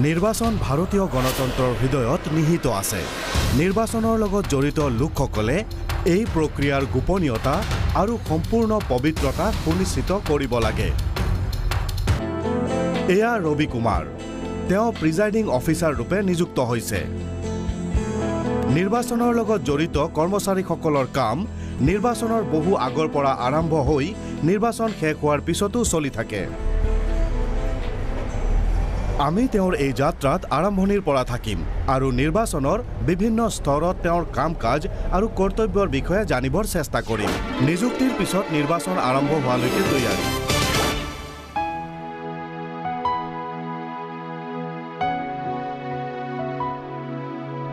নিৰ্বাচন ভাৰতীয় গণতন্ত্ৰৰ হৃদয়ত নিহিত আছে। নিৰ্বাচনৰ লগত জড়িত লোকসকলে এই প্ৰক্ৰিয়াৰ গোপনীয়তা আৰু সম্পূৰ্ণ পবিত্ৰতা সুনিশ্চিত কৰিব লাগে। এয়া ৰবি কুমাৰ, তেওঁ প্ৰিজাইডিং অফিচাৰ ৰূপে নিযুক্ত হৈছে। নিৰ্বাচনৰ লগত জড়িত কৰ্মচাৰীসকলৰ কাম নিৰ্বাচনৰ বহু আগৰ পৰা আৰম্ভ হৈ নিৰ্বাচন শেষ হোৱাৰ পিছতো চলি থাকে। আমি তেওঁৰ এই যাত্ৰাত আৰম্ভণিৰ পৰা থাকিম আৰু নিৰ্বাচনৰ বিভিন্ন স্তৰত তেওঁৰ কাম-কাজ আৰু কৰ্তব্যৰ বিষয়ে জানিবৰ চেষ্টা কৰিম। নিযুক্তিৰ পিছত নিৰ্বাচন আৰম্ভ হোৱালৈকে তৈয়াৰী।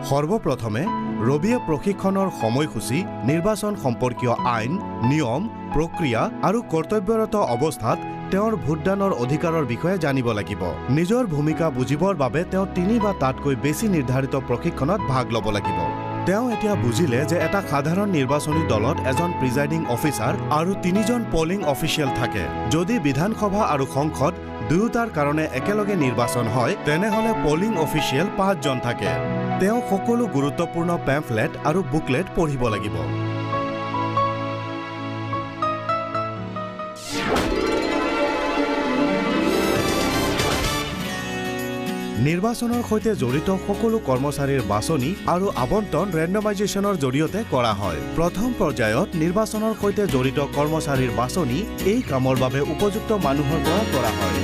সৰ্বপ্ৰথমে ৰবিয়ে প্ৰশিক্ষণৰ সময়সূচী, নিৰ্বাচন সম্পৰ্কীয় আইন, নিয়ম, প্ৰক্ৰিয়া আৰু কৰ্তব্যৰত অৱস্থাত তেওঁৰ ভোটদানৰ অধিকাৰৰ বিষয়ে জানিব লাগিব। নিজৰ ভূমিকা বুজিবৰ বাবে তেওঁ ৩ বা তাতকৈ বেছি নিৰ্ধাৰিত প্ৰশিক্ষণত ভাগ ল'ব লাগিব। তেওঁ এতিয়া বুজিলে যে এটা সাধাৰণ নিৰ্বাচনী দলত এজন প্ৰিজাইডিং অফিচাৰ আৰু ৩জন পলিং অফিচিয়েল থাকে। যদি বিধানসভা আৰু সংসদ দুয়োটাৰ কাৰণে একেলগে নিৰ্বাচন হয়, তেনেহ'লে পলিং অফিচিয়েল ৫জন থাকে। তেওঁ সকলো গুৰুত্বপূৰ্ণ পেম্ফলেট আৰু বুকলেট পঢ়িব লাগিব। নিৰ্বাচনৰ সৈতে জড়িত সকলো কৰ্মচাৰীৰ বাছনি আৰু আবণ্টন ৰেণ্ডমাইজেশ্যনৰ জৰিয়তে কৰা হয়। প্ৰথম পৰ্যায়ত নিৰ্বাচনৰ সৈতে জড়িত কৰ্মচাৰীৰ বাছনি এই কামৰ বাবে উপযুক্ত মানুহৰ পৰা কৰা হয়।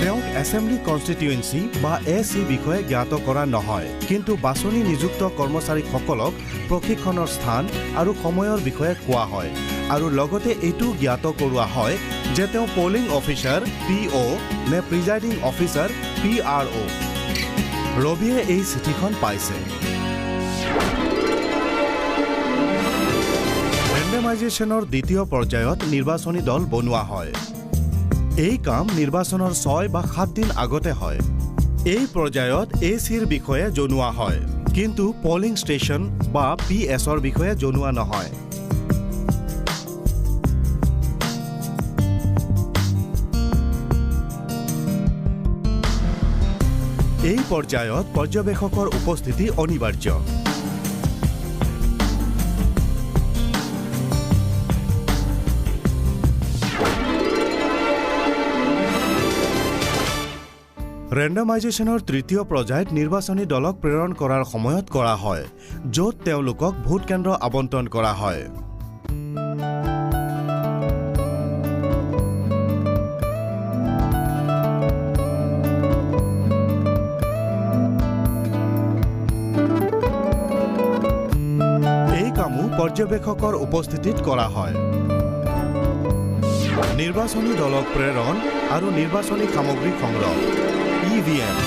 তেওঁক এছেম্বলি কনষ্টিটুৱেঞ্চি বা AC বিষয়ে জ্ঞাত কৰা নহয়, কিন্তু বাছনি নিযুক্ত কৰ্মচাৰীসকলক প্ৰশিক্ষণৰ স্থান আৰু সময়ৰ বিষয়ে কোৱা হয় আৰু লগতে এইটো জ্ঞাত কৰোৱা হয় যে তেওঁ পলিং অফিচাৰ PO নে প্ৰিজাইডিং অফিচাৰ PRO। ৰবিয়ে এই চিঠিখন পাইছে। ৰেণ্ডমাইজেশ্যনৰ দ্বিতীয় পৰ্যায়ত নিৰ্বাচনী দল বনোৱা হয়। এই কাম নিৰ্বাচনৰ 6 বা 7 দিন আগতে হয়। এই পৰ্যায়ত ACৰ বিষয়ে জনোৱা হয়, কিন্তু পলিং ষ্টেচন বা PSৰ বিষয়ে জনোৱা নহয়। এই পৰ্যায়ত পৰ্যবেক্ষকৰ উপস্থিতি অনিবাৰ্য। ৰেণ্ডমাইজেশ্যনৰ তৃতীয় পৰ্যায়ত নিৰ্বাচনী দলক প্ৰেৰণ কৰাৰ সময়ত কৰা হয়, য'ত তেওঁলোকক ভোট কেন্দ্ৰ আবণ্টন কৰা হয়। এই কামো পৰ্যবেক্ষকৰ উপস্থিতিত কৰা হয়। নিৰ্বাচনী দলক প্ৰেৰণ আৰু নিৰ্বাচনী সামগ্ৰী সংগ্ৰহ EVM।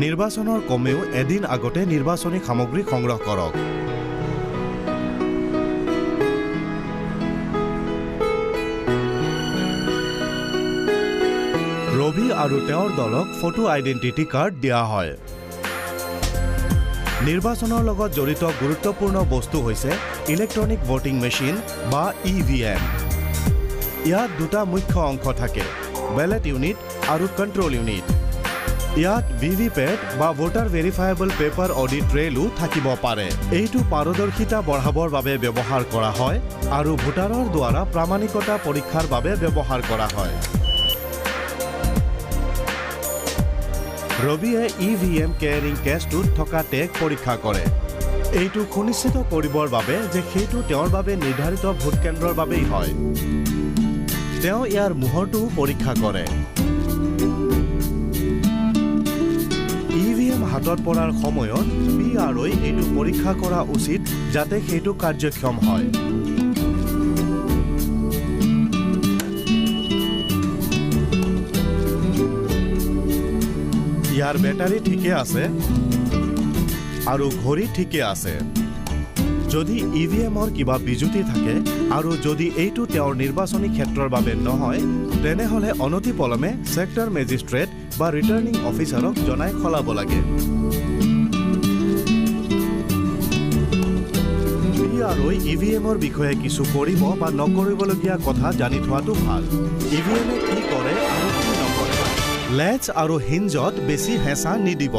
নিৰ্বাচনৰ কমেও এদিন আগতে নিৰ্বাচনী সামগ্ৰী সংগ্ৰহ কৰক। ৰবি আৰু তেওঁৰ দলক ফটো আইডেণ্টিটি কাৰ্ড দিয়া হয়। নিৰ্বাচনৰ লগত জড়িত গুৰুত্বপূৰ্ণ বস্তু হৈছে ইলেক্ট্ৰনিক ভোটিং মেচিন বা EVM। ইয়াত দুটা মুখ্য অংশ থাকে, বেলেট ইউনিট আৰু কণ্ট্ৰল ইউনিট। ইয়াত VVPAT বা ভোটাৰ ভেৰিফায়েবল পেপাৰ অডিট ট্ৰেইলো থাকিব পাৰে। এইটো পাৰদৰ্শিতা বঢ়াবৰ বাবে ব্যৱহাৰ কৰা হয় আৰু ভোটাৰৰ দ্বাৰা প্ৰামাণিকতা পৰীক্ষাৰ বাবে ব্যৱহাৰ কৰা হয়। ৰবিয়ে EVM কেয়াৰিং কেছটোত থকা টেগ পৰীক্ষা কৰে। এইটো সুনিশ্চিত কৰিবৰ বাবে যে সেইটো তেওঁৰ বাবে নিৰ্ধাৰিত ভোট কেন্দ্ৰৰ বাবেই হয়। তেওঁ ইয়াৰ মোহৰটোও পৰীক্ষা কৰে। EVM হাতত পৰাৰ সময়ত PROই এইটো পৰীক্ষা কৰা উচিত যাতে সেইটো কাৰ্যক্ষম হয়। ইয়াৰ বেটাৰী ঠিকে আছে আৰু ঘড়ী ঠিকে আছে। যদি EVMৰ কিবা বিজুতি থাকে আৰু যদি এইটো তেওঁৰ নিৰ্বাচনী ক্ষেত্ৰৰ বাবে নহয়, তেনেহ'লে অনতিপলমে ছেক্টৰ মেজিষ্ট্ৰেট বা ৰিটাৰ্নিং অফিচাৰক জনাই সলাব লাগে। আৰু ইভিএমৰ বিষয়ে কিছু কৰিব বা নকৰিবলগীয়া কথা জানি থোৱাটো ভাল। ইভিএমে কি কৰে আৰু কি নকৰে। লেটছ আৰু হিঞ্জত বেছি হেঁচা নিদিব।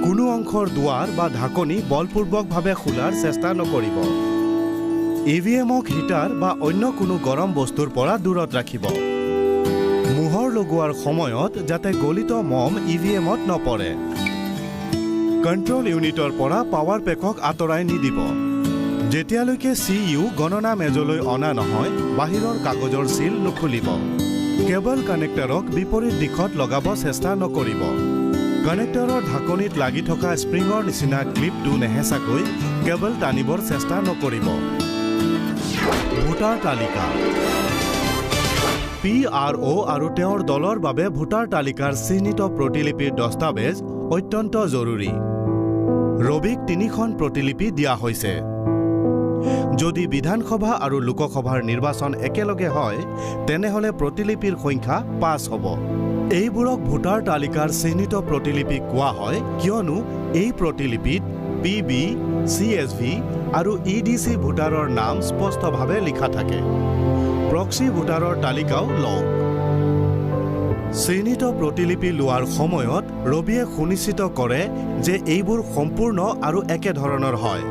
কোনো অংশৰ দুৱাৰ বা ঢাকনি বলপূৰ্বকভাৱে খোলাৰ চেষ্টা নকৰিব। ইভিএমক হিটাৰ বা অন্য কোনো গৰম বস্তুৰ পৰা দূৰত ৰাখিব। মোহৰ লগোৱাৰ সময়ত যাতে গলিত মম ইভিএমত নপৰে। কণ্ট্ৰল ইউনিটৰ পৰা পাৱাৰ পেকক আঁতৰাই নিদিব। যেতিয়ালৈকে CU গণনা মেজলৈ অনা নহয়, বাহিৰৰ কাগজৰ চিল নুখুলিব। কেবল কানেক্টৰক বিপৰীত দিশত লগাব চেষ্টা নকৰিব। কানেক্টৰৰ ঢাকনিত লাগি থকা স্প্ৰিঙৰ নিচিনা ক্লিপটো নেহেঁচাকৈ কেবল টানিবৰ চেষ্টা নকৰিব। ভোটাৰ তালিকা। PRO আৰু তেওঁৰ দলৰ বাবে ভোটাৰ তালিকাৰ চিহ্নিত প্ৰতিলিপিৰ দস্তাবেজ অত্যন্ত জৰুৰী। ৰবিক 3খন প্ৰতিলিপি দিয়া হৈছে। যদি বিধানসভা আৰু লোকসভাৰ নিৰ্বাচন একেলগে হয়, তেনেহ'লে প্ৰতিলিপিৰ সংখ্যা 5 হ'ব। এইবোৰক ভোটাৰ তালিকাৰ চিহ্নিত প্ৰতিলিপি কোৱা হয় কিয়নো এই প্ৰতিলিপিত PB, CSV আৰু EDC ভোটাৰৰ নাম স্পষ্টভাৱে লিখা থাকে। প্ৰক্সি ভোটাৰৰ তালিকাও লওক। চিহ্নিত প্ৰতিলিপি লোৱাৰ সময়ত ৰবিয়ে সুনিশ্চিত কৰে যে এইবোৰ সম্পূৰ্ণ আৰু একেধৰণৰ হয়।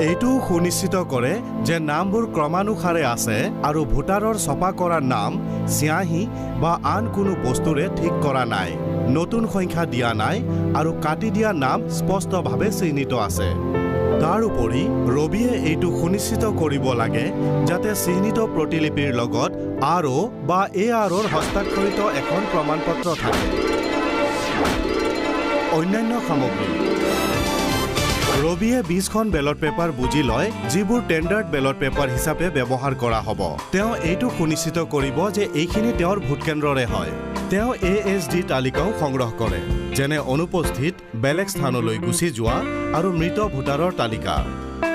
এইটোও সুনিশ্চিত কৰে যে নামবোৰ ক্ৰমানুসাৰে আছে আৰু ভোটাৰৰ ছপা কৰা নাম চিয়াহী বা আন কোনো বস্তুৰে ঠিক কৰা নাই, নতুন সংখ্যা দিয়া নাই আৰু কাটি দিয়া নাম স্পষ্টভাৱে চিহ্নিত আছে। তাৰ উপৰি ৰবিয়ে এইটো সুনিশ্চিত কৰিব লাগে যাতে চিহ্নিত প্ৰতিলিপিৰ লগত RO বা AROৰ হস্তাক্ষৰিত এখন প্ৰমাণপত্ৰ থাকে। অন্যান্য সামগ্ৰী। ৰবিয়ে 20খন বেলট পেপাৰ বুজি লয় যিবোৰ টেণ্ডাৰ্ড বেলট পেপাৰ হিচাপে ব্যৱহাৰ কৰা হ'ব। তেওঁ এইটো সুনিশ্চিত কৰিব যে এইখিনি তেওঁৰ ভোটকেন্দ্ৰৰে হয়। তেওঁ ASD তালিকাও সংগ্ৰহ কৰে, যেনে অনুপস্থিত, বেলেগ স্থানলৈ গুচি যোৱা আৰু মৃত ভোটাৰৰ তালিকা।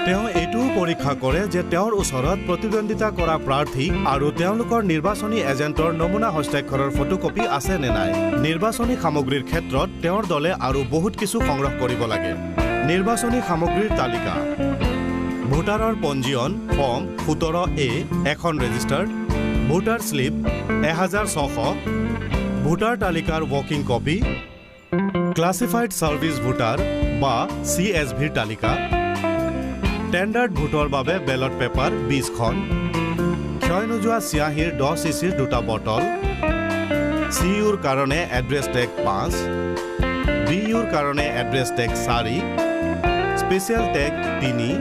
তেওঁ এইটোও পৰীক্ষা কৰে যে তেওঁৰ ওচৰত প্ৰতিদ্বন্দ্বিতা কৰা প্ৰাৰ্থী আৰু তেওঁলোকৰ নিৰ্বাচনী এজেণ্টৰ নমুনা হস্তাক্ষৰৰ ফটোকপি আছে নে নাই। নিৰ্বাচনী সামগ্ৰীৰ ক্ষেত্ৰত তেওঁৰ দলে আৰু বহুত কিছু সংগ্ৰহ কৰিব লাগে। নিৰ্বাচনী সামগ্ৰীৰ তালিকা। ভোটাৰৰ পঞ্জীয়ন ফৰ্ম 17A এখন ৰেজিষ্টাৰ্ড, ভোটাৰ শ্লিপ 1600, ভোটাৰ তালিকাৰ working copy, classified service voter বা CSVৰ তালিকা, টেণ্ডাৰ্ড ভোটৰ বাবে বেলট পেপাৰ 20খন, ক্ষয় নোযোৱা চিয়াহীৰ 10 চিচিৰ 2টা বটল, CUৰ কাৰণে এড্ৰেছ টেগ 5, BUৰ কাৰণে এড্ৰেছ টেগ 4, স্পেচিয়েল টেগ 3,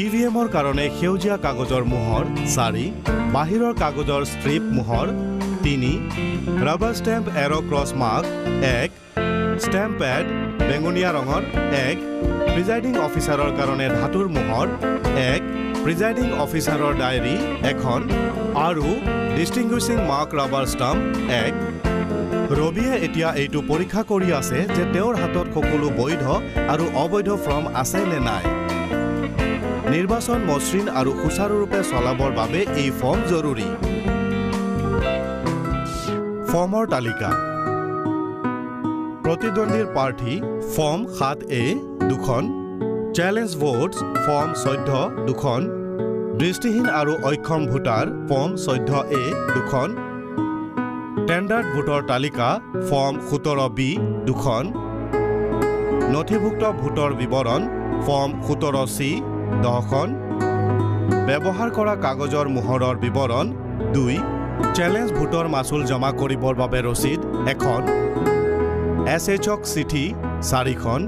EVMৰ কাৰণে সেউজীয়া কাগজৰ মোহৰ 4, বাহিৰৰ কাগজৰ ষ্ট্ৰিপ মোহৰ 3, ৰাবাৰ ষ্টেম্প এৰ' ক্ৰছ মাৰ্ক 1, ষ্টেম্প পেড বেঙুনীয়া ৰঙৰ 1, প্ৰিজাইডিং অফিচাৰৰ কাৰণে ধাতুৰ মোহৰ 1, প্ৰিজাইডিং অফিচাৰৰ ডায়েৰী 1 আৰু ডিষ্টিংগুইছিং মাৰ্ক ৰাবাৰ ষ্টাম্প 1। ৰবিয়ে এতিয়া এইটো পৰীক্ষা কৰি আছে যে তেওঁৰ হাতত সকলো বৈধ আৰু অবৈধ ফৰ্ম আছে নে নাই। নিৰ্বাচন মসৃণ আৰু সুচাৰুৰূপে চলাবৰ বাবে এই ফৰ্ম জৰুৰী। ফৰ্মৰ তালিকা। প্ৰতিদ্বন্দ্বীৰ প্ৰাৰ্থী ফৰ্ম 7A 2খন, চেলেঞ্জ ভোটছ ফৰ্ম 14 2খন, দৃষ্টিহীন আৰু অক্ষম ভোটাৰ ফৰ্ম 14A 2খন, টেণ্ডাৰ্ড ভোটৰ তালিকা ফৰ্ম 17B 2খন, নথিভুক্ত ভোটৰ বিৱৰণ ফৰ্ম 17C 10খন, ব্যৱহাৰ কৰা কাগজৰ মোহৰৰ বিৱৰণ 2, চেলেঞ্জ ভোটৰ মাচুল জমা কৰিবৰ বাবে ৰচিদ 1খন, SHক চিঠি 4খন,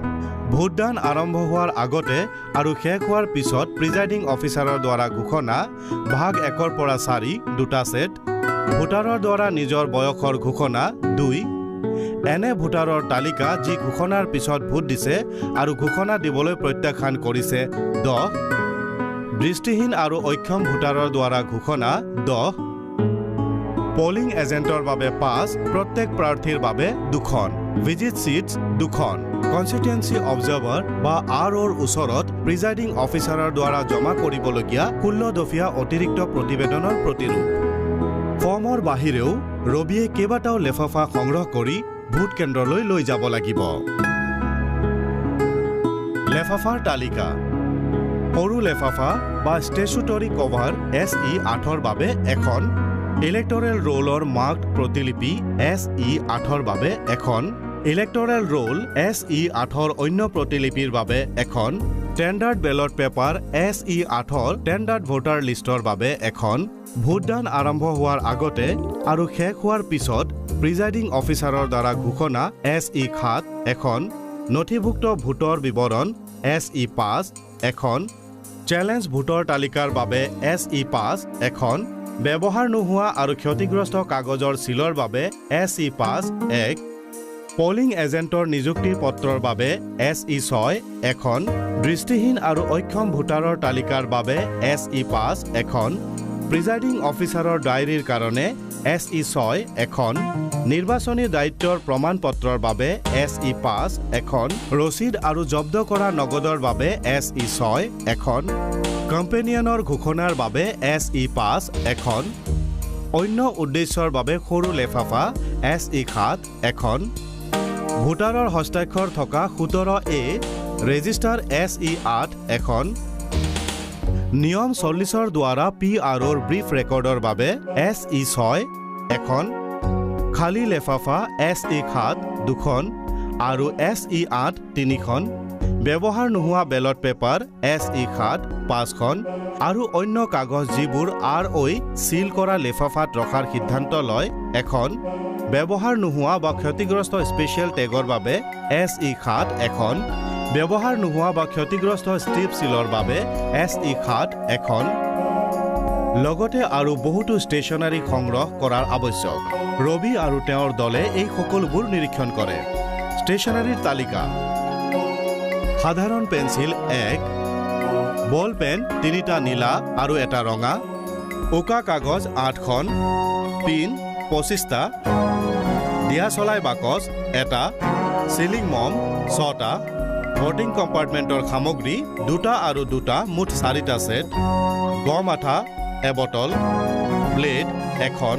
ভোটদান আৰম্ভ হোৱাৰ আগতে আৰু শেষ হোৱাৰ পিছত প্ৰিজাইডিং অফিচাৰৰ দ্বাৰা ঘোষণা ভাগ 1ৰ পৰা 4 2টা ছেট, ভোটাৰৰ দ্বাৰা নিজৰ বয়সৰ ঘোষণা 2, এনে ভোটাৰৰ তালিকা যি ঘোষণাৰ পিছত ভোট দিছে আৰু ঘোষণা দিবলৈ প্ৰত্যাখ্যান কৰিছে 10, দৃষ্টিহীন আৰু অক্ষম ভোটাৰৰ দ্বাৰা ঘোষণা 10, পলিং এজেণ্টৰ বাবে 5, প্ৰত্যেক প্ৰাৰ্থীৰ বাবে 2খন, ভিজিট ছিটছ 2খন, কনষ্টিটুৱেঞ্চি অবজাৰ্ভাৰ বা ROৰ ওচৰত প্ৰিজাইডিং অফিচাৰৰ দ্বাৰা জমা কৰিবলগীয়া 16 দফীয়া অতিৰিক্ত প্ৰতিবেদনৰ প্ৰতিৰূপ। ফৰ্মৰ বাহিৰেও ৰবিয়ে কেইবাটাও লেফাফা সংগ্ৰহ কৰি ভোট কেন্দ্ৰলৈ লৈ যাব লাগিব। লেফাফাৰ তালিকা। সৰু লেফাফা বা ষ্টেচুটৰী কভাৰ SE8 বাবে এখন, ইলেক্টৰেল ৰোলৰ মাৰ্কড প্ৰতিলিপি SE8 বাবে এখন, ইলেক্টৰেল ৰোল SE8 অন্য প্ৰতিলিপিৰ বাবে এখন, standard ballot paper SE8 standard voter লিষ্টৰ বাবে এখন, ভোটদান আৰম্ভ হোৱাৰ আগতে আৰু শেষ হোৱাৰ পিছত প্ৰিজাইডিং অফিচাৰৰ দ্বাৰা ঘোষণা SE7 এখন, নথিভুক্ত ভোটৰ বিৱৰণ SE5 এখন, চেলেঞ্জ ভোটৰ তালিকাৰ বাবে SE5 এখন, ব্যৱহাৰ নোহোৱা আৰু ক্ষতিগ্ৰস্ত কাগজৰ চিলৰ বাবে SE5 এক, পলিং এজেণ্টৰ নিযুক্তিৰ পত্ৰৰ বাবে SE6 এখন, দৃষ্টিহীন আৰু অক্ষম ভোটাৰৰ তালিকাৰ বাবে SE5 এখন, প্ৰিজাইডিং অফিচাৰৰ ডায়েৰীৰ কাৰণে SE6 এখন, নিৰ্বাচনী দায়িত্বৰ প্ৰমাণ পত্ৰৰ বাবে SE5 এখন, ৰচিদ আৰু জব্দ কৰা নগদৰ বাবে SE6 এখন, কম্পেনিয়নৰ ঘোষণাৰ বাবে SE5 এখন, অন্য উদ্দেশ্যৰ বাবে সৰু লেফাফা SE7 এখন, ভোটাৰৰ হস্তাক্ষৰ থকা 17A ৰেজিষ্টাৰ SE8 এখন, নিয়ম 40ৰ দ্বাৰা PROৰ ব্ৰিফ ৰেকৰ্ডৰ বাবে SE6 এখন, খালী লেফাফা SE7 দুখন আৰু SE8 তিনিখন, ব্যৱহাৰ নোহোৱা বেলট পেপাৰ SE7 5খন আৰু অন্য কাগজ যিবোৰ ROই চিল কৰা লেফাফাত ৰখাৰ সিদ্ধান্ত লয় এখন, ব্যৱহাৰ নোহোৱা বা ক্ষতিগ্ৰস্ত স্পেচিয়েল টেগৰ বাবে SE7 এখন, ব্যৱহাৰ নোহোৱা বা ক্ষতিগ্ৰস্ত ষ্ট্ৰিপ চিলৰ বাবে SE7 এখন, লগতে আৰু বহুতো ষ্টেচনাৰী সংগ্ৰহ কৰাৰ আৱশ্যক। ৰবি আৰু তেওঁৰ দলে এই সকলোবোৰ নিৰীক্ষণ কৰে। ষ্টেচনাৰীৰ তালিকা: সাধাৰণ পেঞ্চিল 1, বল পেন 3টা নীলা আৰু এটা ৰঙা, উকা কাগজ 8খন, পিন 25টা, দিয়াচলাই বাকচ 1টা, চিলিং মম 6টা, ভোটিং কম্পাৰ্টমেণ্টৰ সামগ্ৰী 2টা আৰু 2টা মুঠ 4টা ছেট, গম আঠা এবটল, ব্লেড এখন,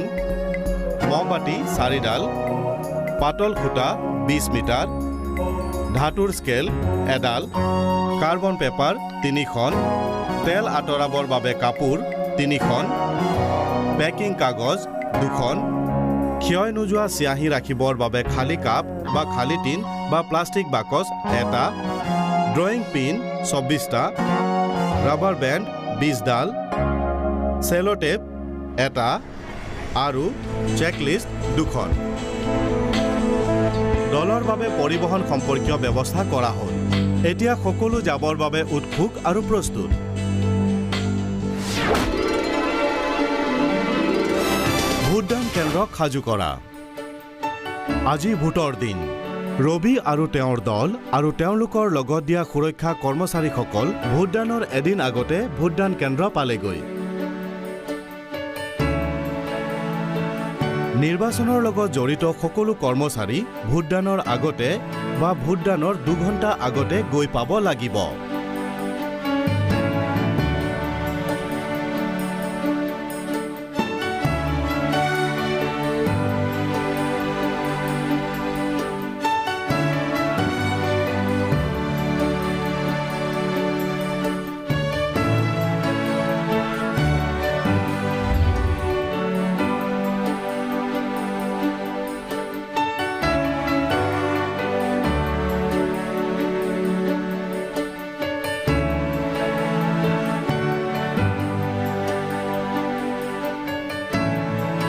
মমবাতি 4ডাল, পাতল খুঁটা 20 মিটাৰ, ধাতুৰ স্কেল এডাল, কাৰ্বন পেপাৰ 3খন, তেল আঁতৰাবৰ বাবে কাপোৰ 3খন, পেকিং কাগজ 2খন, ক্ষয় নোযোৱা চিয়াহী ৰাখিবৰ বাবে খালী কাপ বা খালী টিন বা প্লাষ্টিক বাকচ 1টা, ড্ৰয়িং পিন 24টা, ৰাবাৰ বেণ্ড 20ডাল, চেলোটেপ 1টা আৰু চেকলিষ্ট 2খন। দলৰ বাবে পৰিবহণ সম্পৰ্কীয় ব্যৱস্থা কৰা হ'ল। এতিয়া সকলো যাবৰ বাবে উৎসুক আৰু প্ৰস্তুত। ভোটদান কেন্দ্ৰ সাজু কৰা। আজি ভোটৰ দিন। ৰবি আৰু তেওঁৰ দল আৰু তেওঁলোকৰ লগত দিয়া সুৰক্ষা কৰ্মচাৰীসকল ভোটদানৰ এদিন আগতে ভোটদান কেন্দ্ৰ পালেগৈ। নিৰ্বাচনৰ লগত জড়িত সকলো কৰ্মচাৰী ভোটদানৰ আগতে বা ভোটদানৰ 2 ঘণ্টা আগতে গৈ পাব লাগিব।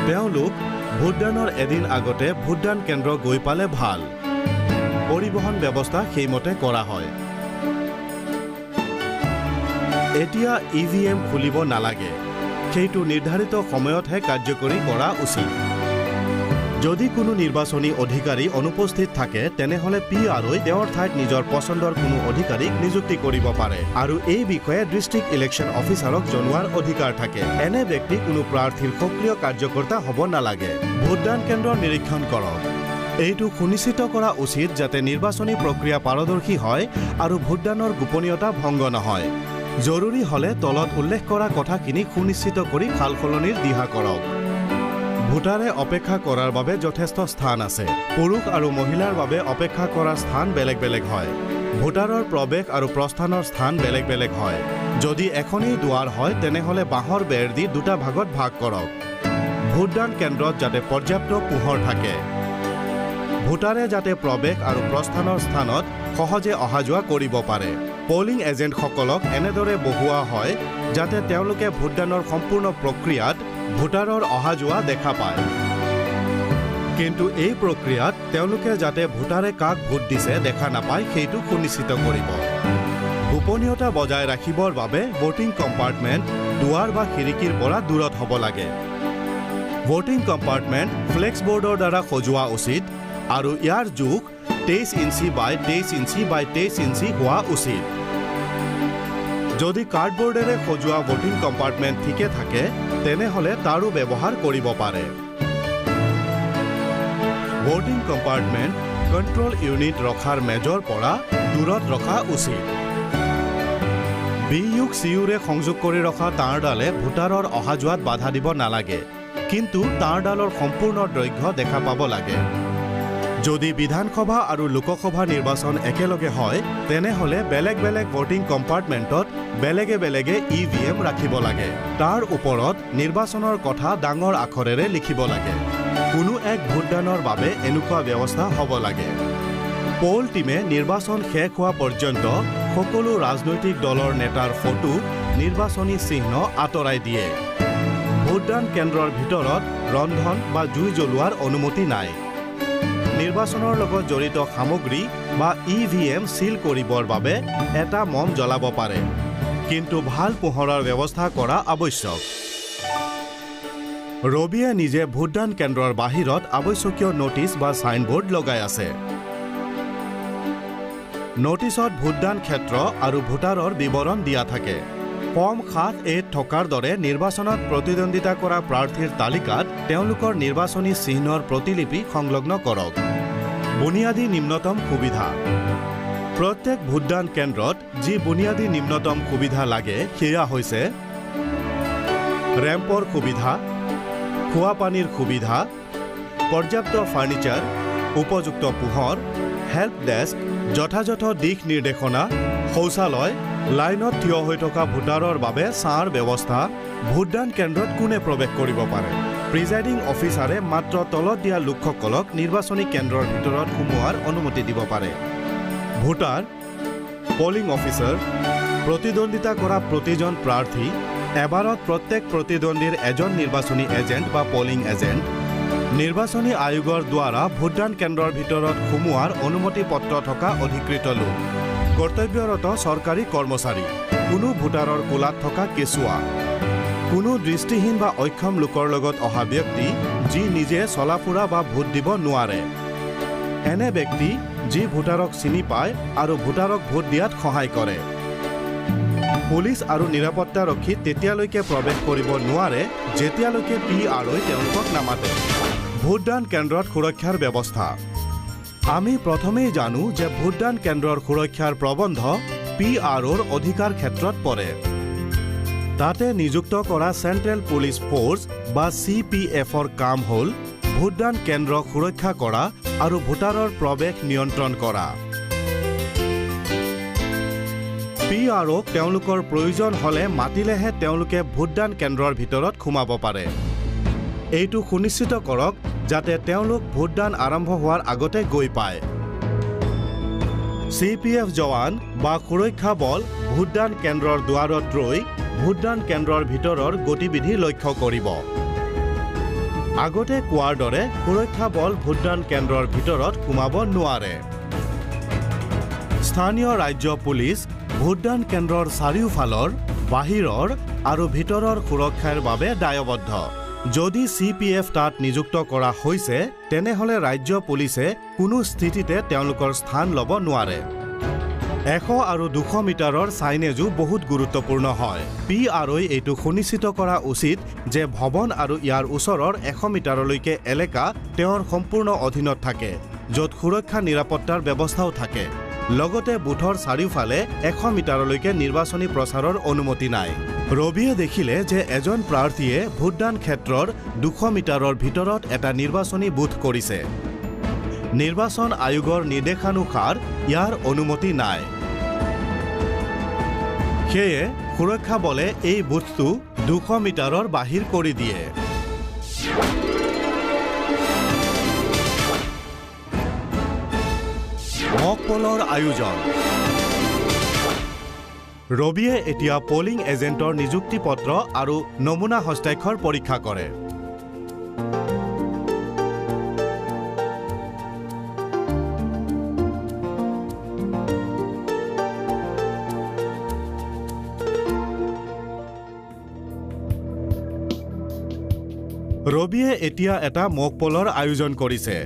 তেওঁলোক ভোটদানৰ এদিন আগতে ভোটদান কেন্দ্ৰ গৈ পালে ভাল। পৰিবহণ ব্যৱস্থা সেইমতে কৰা হয়। এতিয়া EVM খুলিব নালাগে, সেইটো নিৰ্ধাৰিত সময়তহে কাৰ্যকৰী কৰা উচিত। যদি কোনো নিৰ্বাচনী অধিকাৰী অনুপস্থিত থাকে তেনেহলে PROই তেওঁৰ ঠাইত নিজৰ পছন্দৰ কোনো অধিকাৰীক নিযুক্তি কৰিব পাৰে আৰু এই বিষয়ে ডিষ্ট্ৰিক্ট ইলেকশ্যন অফিচাৰক জনোৱাৰ অধিকাৰ থাকে। এনে ব্যক্তি কোনো প্ৰাৰ্থীৰ সক্ৰিয় কাৰ্যকৰ্তা হ'ব নালাগে। ভোটদান কেন্দ্ৰ নিৰীক্ষণ কৰক। এইটো সুনিশ্চিত কৰা উচিত যাতে নিৰ্বাচনী প্ৰক্ৰিয়া পাৰদৰ্শী হয় আৰু ভোটদানৰ গোপনীয়তা ভংগ নহয়। জৰুৰী হলে তলত উল্লেখ কৰা কথাখিনি সুনিশ্চিত কৰি সালসলনিৰ দিহা কৰক। ভোটাৰে অপেক্ষা কৰাৰ বাবে যথেষ্ট স্থান আছে। পুৰুষ আৰু মহিলাৰ বাবে অপেক্ষা কৰাৰ স্থান বেলেগ বেলেগ হয়। ভোটাৰৰ প্ৰৱেশ আৰু প্ৰস্থানৰ স্থান বেলেগ বেলেগ হয়। যদি এখনেই দুৱাৰ হয় তেনেহ'লে বাঁহৰ বেৰ দি দুটা ভাগত ভাগ কৰক। ভোটদান কেন্দ্ৰত যাতে পৰ্যাপ্ত পোহৰ থাকে। ভোটাৰে যাতে প্ৰৱেশ আৰু প্ৰস্থানৰ স্থানত সহজে অহা যোৱা কৰিব পাৰে। পলিং এজেণ্টসকলক এনেদৰে বহোৱা হয় যাতে তেওঁলোকে ভোটদানৰ সম্পূৰ্ণ প্ৰক্ৰিয়াত ভোটাৰৰ অহা যোৱা দেখা পায়। কিন্তু এই প্ৰক্ৰিয়াত তেওঁলোকে যাতে ভোটাৰে কাক ভোট দিছে দেখা নাপায় সেইটো সুনিশ্চিত কৰিব। গোপনীয়তা বজাই ৰাখিবৰ বাবে ভোটিং কম্পাৰ্টমেণ্ট দুৱাৰ বা খিৰিকীৰ পৰা দূৰত হ'ব লাগে। ভোটিং কম্পাৰ্টমেণ্ট ফ্লেক্স বৰ্ডৰ দ্বাৰা সজোৱা উচিত আৰু ইয়াৰ জোখ 23 inch by 23 inch by 23 inch হোৱা উচিত। যদি কাৰ্ডবৰ্ডেৰে সজোৱা ভোটিং কম্পাৰ্টমেণ্ট ঠিকে থাকে তেনেহ'লে তাৰো ব্যৱহাৰ কৰিব পাৰে। ভোটিং কম্পাৰ্টমেণ্ট কণ্ট্ৰল ইউনিট ৰখাৰ মেজৰ পৰা দূৰত ৰখা উচিত। বিয়োগ চিউৰে সংযোগ কৰি ৰখা তাঁৰডালে ভোটাৰৰ অহা যোৱাত বাধা দিব নালাগে, কিন্তু তাঁৰডালৰ সম্পূৰ্ণ দৈৰ্ঘ্য দেখা পাব লাগে। যদি বিধানসভা আৰু লোকসভা নিৰ্বাচন একেলগে হয় তেনেহ'লে বেলেগ বেলেগ ভোটিং কম্পাৰ্টমেণ্টত বেলেগে বেলেগে EVM ৰাখিব লাগে। তাৰ ওপৰত নিৰ্বাচনৰ কথা ডাঙৰ আখৰেৰে লিখিব লাগে। কোনো এক ভোটদানৰ বাবে এনেকুৱা ব্যৱস্থা হ'ব লাগে। পোল টীমে নিৰ্বাচন শেষ হোৱা পৰ্যন্ত সকলো ৰাজনৈতিক দলৰ নেতাৰ ফটো, নিৰ্বাচনী চিহ্ন আঁতৰাই দিয়ে। ভোটদান কেন্দ্ৰৰ ভিতৰত ৰন্ধন বা জুই জ্বলোৱাৰ অনুমতি নাই। নিৰ্বাচনৰ লগত জড়িত সামগ্ৰী বা EVM চিল কৰিবৰ বাবে এটা মম জ্বলাব পাৰে, কিন্তু ভাল পোহৰৰ ব্যৱস্থা কৰা আৱশ্যক। ৰবিয়ে নিজে ভোটদান কেন্দ্ৰৰ বাহিৰত আৱশ্যকীয় নোটিছ বা ছাইনবোৰ্ড লগাই আছে। নোটিছত ভোটদান ক্ষেত্ৰ আৰু ভোটাৰৰ বিৱৰণ দিয়া থাকে। ফৰ্ম 7A থকাৰ দৰে নিৰ্বাচনত প্ৰতিদ্বন্দ্বিতা কৰা প্ৰাৰ্থীৰ তালিকাত তেওঁলোকৰ নিৰ্বাচনী চিহ্নৰ প্ৰতিলিপি সংলগ্ন কৰক। বুনিয়াদী নিম্নতম সুবিধা। প্ৰত্যেক ভোটদান কেন্দ্ৰত যি বুনিয়াদী নিম্নতম সুবিধা লাগে সেয়া হৈছে ৰেম্পৰ সুবিধা, খোৱা পানীৰ সুবিধা, পৰ্যাপ্ত ফাৰ্ণিচাৰ, উপযুক্ত পোহৰ, হেল্প ডেস্ক, যথাযথ দিশ নিৰ্দেশনা, শৌচালয়, লাইনত থিয় হৈ থকা ভোটাৰৰ বাবে ছাঁৰ ব্যৱস্থা, ভোটদান কেন্দ্ৰত কোনে প্ৰৱেশ কৰিব পাৰে। প্ৰিজাইডিং অফিচাৰে মাত্ৰ তলত দিয়া লোকসকলক নিৰ্বাচনী কেন্দ্ৰৰ ভিতৰত সোমোৱাৰ অনুমতি দিব পাৰে। ভোটাৰ, পলিং অফিচাৰ, প্ৰতিদ্বন্দ্বিতা কৰা প্ৰতিজন প্ৰাৰ্থী, এবাৰত প্ৰত্যেক প্ৰতিদ্বন্দ্বীৰ এজন নিৰ্বাচনী এজেণ্ট বা পলিং এজেণ্ট, নিৰ্বাচনী আয়োগৰ দ্বাৰা ভোটদান কেন্দ্ৰৰ ভিতৰত সোমোৱাৰ অনুমতি পত্ৰ থকা অধিকৃত লোক, কৰ্তব্যৰত চৰকাৰী কৰ্মচাৰী, কোনো ভোটাৰৰ কোলাত থকা কেঁচুৱা, কোনো দৃষ্টিহীন বা অক্ষম লোকৰ লগত অহা ব্যক্তি যি নিজে চলা ফুৰা বা ভোট দিব নোৱাৰে, এনে ব্যক্তি যি ভোটাৰক চিনি পায় আৰু ভোটাৰক ভোট দিয়াত সহায় কৰে। পুলিচ আৰু নিৰাপত্তাৰক্ষী তেতিয়ালৈকে প্ৰৱেশ কৰিব নোৱাৰে যেতিয়ালৈকে PROই তেওঁলোকক নামাতে। ভোটদান কেন্দ্ৰত সুৰক্ষাৰ ব্যৱস্থা। আমি প্ৰথমেই জানো যে ভোটদান কেন্দ্ৰৰ সুৰক্ষাৰ প্ৰবন্ধ PROৰ অধিকাৰ ক্ষেত্ৰত পৰে। তাতে নিযুক্ত কৰা চেণ্ট্ৰেল পুলিচ ফ'ৰ্চ বা CPFৰ কাম হ'ল ভোটদান কেন্দ্ৰক সুৰক্ষা কৰা আৰু ভোটাৰৰ প্ৰৱেশ নিয়ন্ত্ৰণ কৰা। PROক তেওঁলোকৰ প্ৰয়োজন হ'লে মাতিলেহে তেওঁলোকে ভোটদান কেন্দ্ৰৰ ভিতৰত সোমাব পাৰে। এইটো সুনিশ্চিত কৰক যাতে তেওঁলোক ভোটদান আৰম্ভ হোৱাৰ আগতে গৈ পায়। CPF জৱান বা সুৰক্ষা বল ভোটদান কেন্দ্ৰৰ দুৱাৰত ৰৈ ভোটদান কেন্দ্ৰৰ ভিতৰৰ গতিবিধি লক্ষ্য কৰিব। আগতে কোৱাৰ দৰে সুৰক্ষা বল ভোটদান কেন্দ্ৰৰ ভিতৰত সোমাব নোৱাৰে। স্থানীয় ৰাজ্য পুলিচ ভোটদান কেন্দ্ৰৰ চাৰিওফালৰ, বাহিৰৰ আৰু ভিতৰৰ সুৰক্ষাৰ বাবে দায়বদ্ধ। যদি CPF তাত নিযুক্ত কৰা হৈছে তেনেহ'লে ৰাজ্য পুলিচে কোনো স্থিতিতে তেওঁলোকৰ স্থান ল'ব নোৱাৰে। 100 আৰু 200 মিটাৰৰ চাইনেজো বহুত গুৰুত্বপূৰ্ণ হয়। PROই এইটো সুনিশ্চিত কৰা উচিত যে ভৱন আৰু ইয়াৰ ওচৰৰ 100 মিটাৰলৈকে এলেকা তেওঁৰ সম্পূৰ্ণ অধীনত থাকে, য'ত সুৰক্ষা নিৰাপত্তাৰ ব্যৱস্থাও থাকে। লগতে বুথৰ চাৰিওফালে 100 মিটাৰলৈকে নিৰ্বাচনী প্ৰচাৰৰ অনুমতি নাই। ৰবিয়ে দেখিলে যে এজন প্ৰাৰ্থীয়ে ভোটদান ক্ষেত্ৰৰ 200 মিটাৰৰ ভিতৰত এটা নিৰ্বাচনী বুথ কৰিছে। নিৰ্বাচন আয়োগৰ নিৰ্দেশানুসাৰ ইয়াৰ অনুমতি নাই। সেয়ে সুৰক্ষা বলে এই বুথটো 200 মিটাৰৰ বাহিৰ কৰি দিয়ে। মক পলৰ আয়োজন। ৰবিয়ে এতিয়া পলিং এজেণ্টৰ নিযুক্তি পত্ৰ আৰু নমুনা হস্তাক্ষৰ পৰীক্ষা কৰে। ৰবিয়ে এতিয়া এটা মক পলৰ আয়োজন কৰিছে।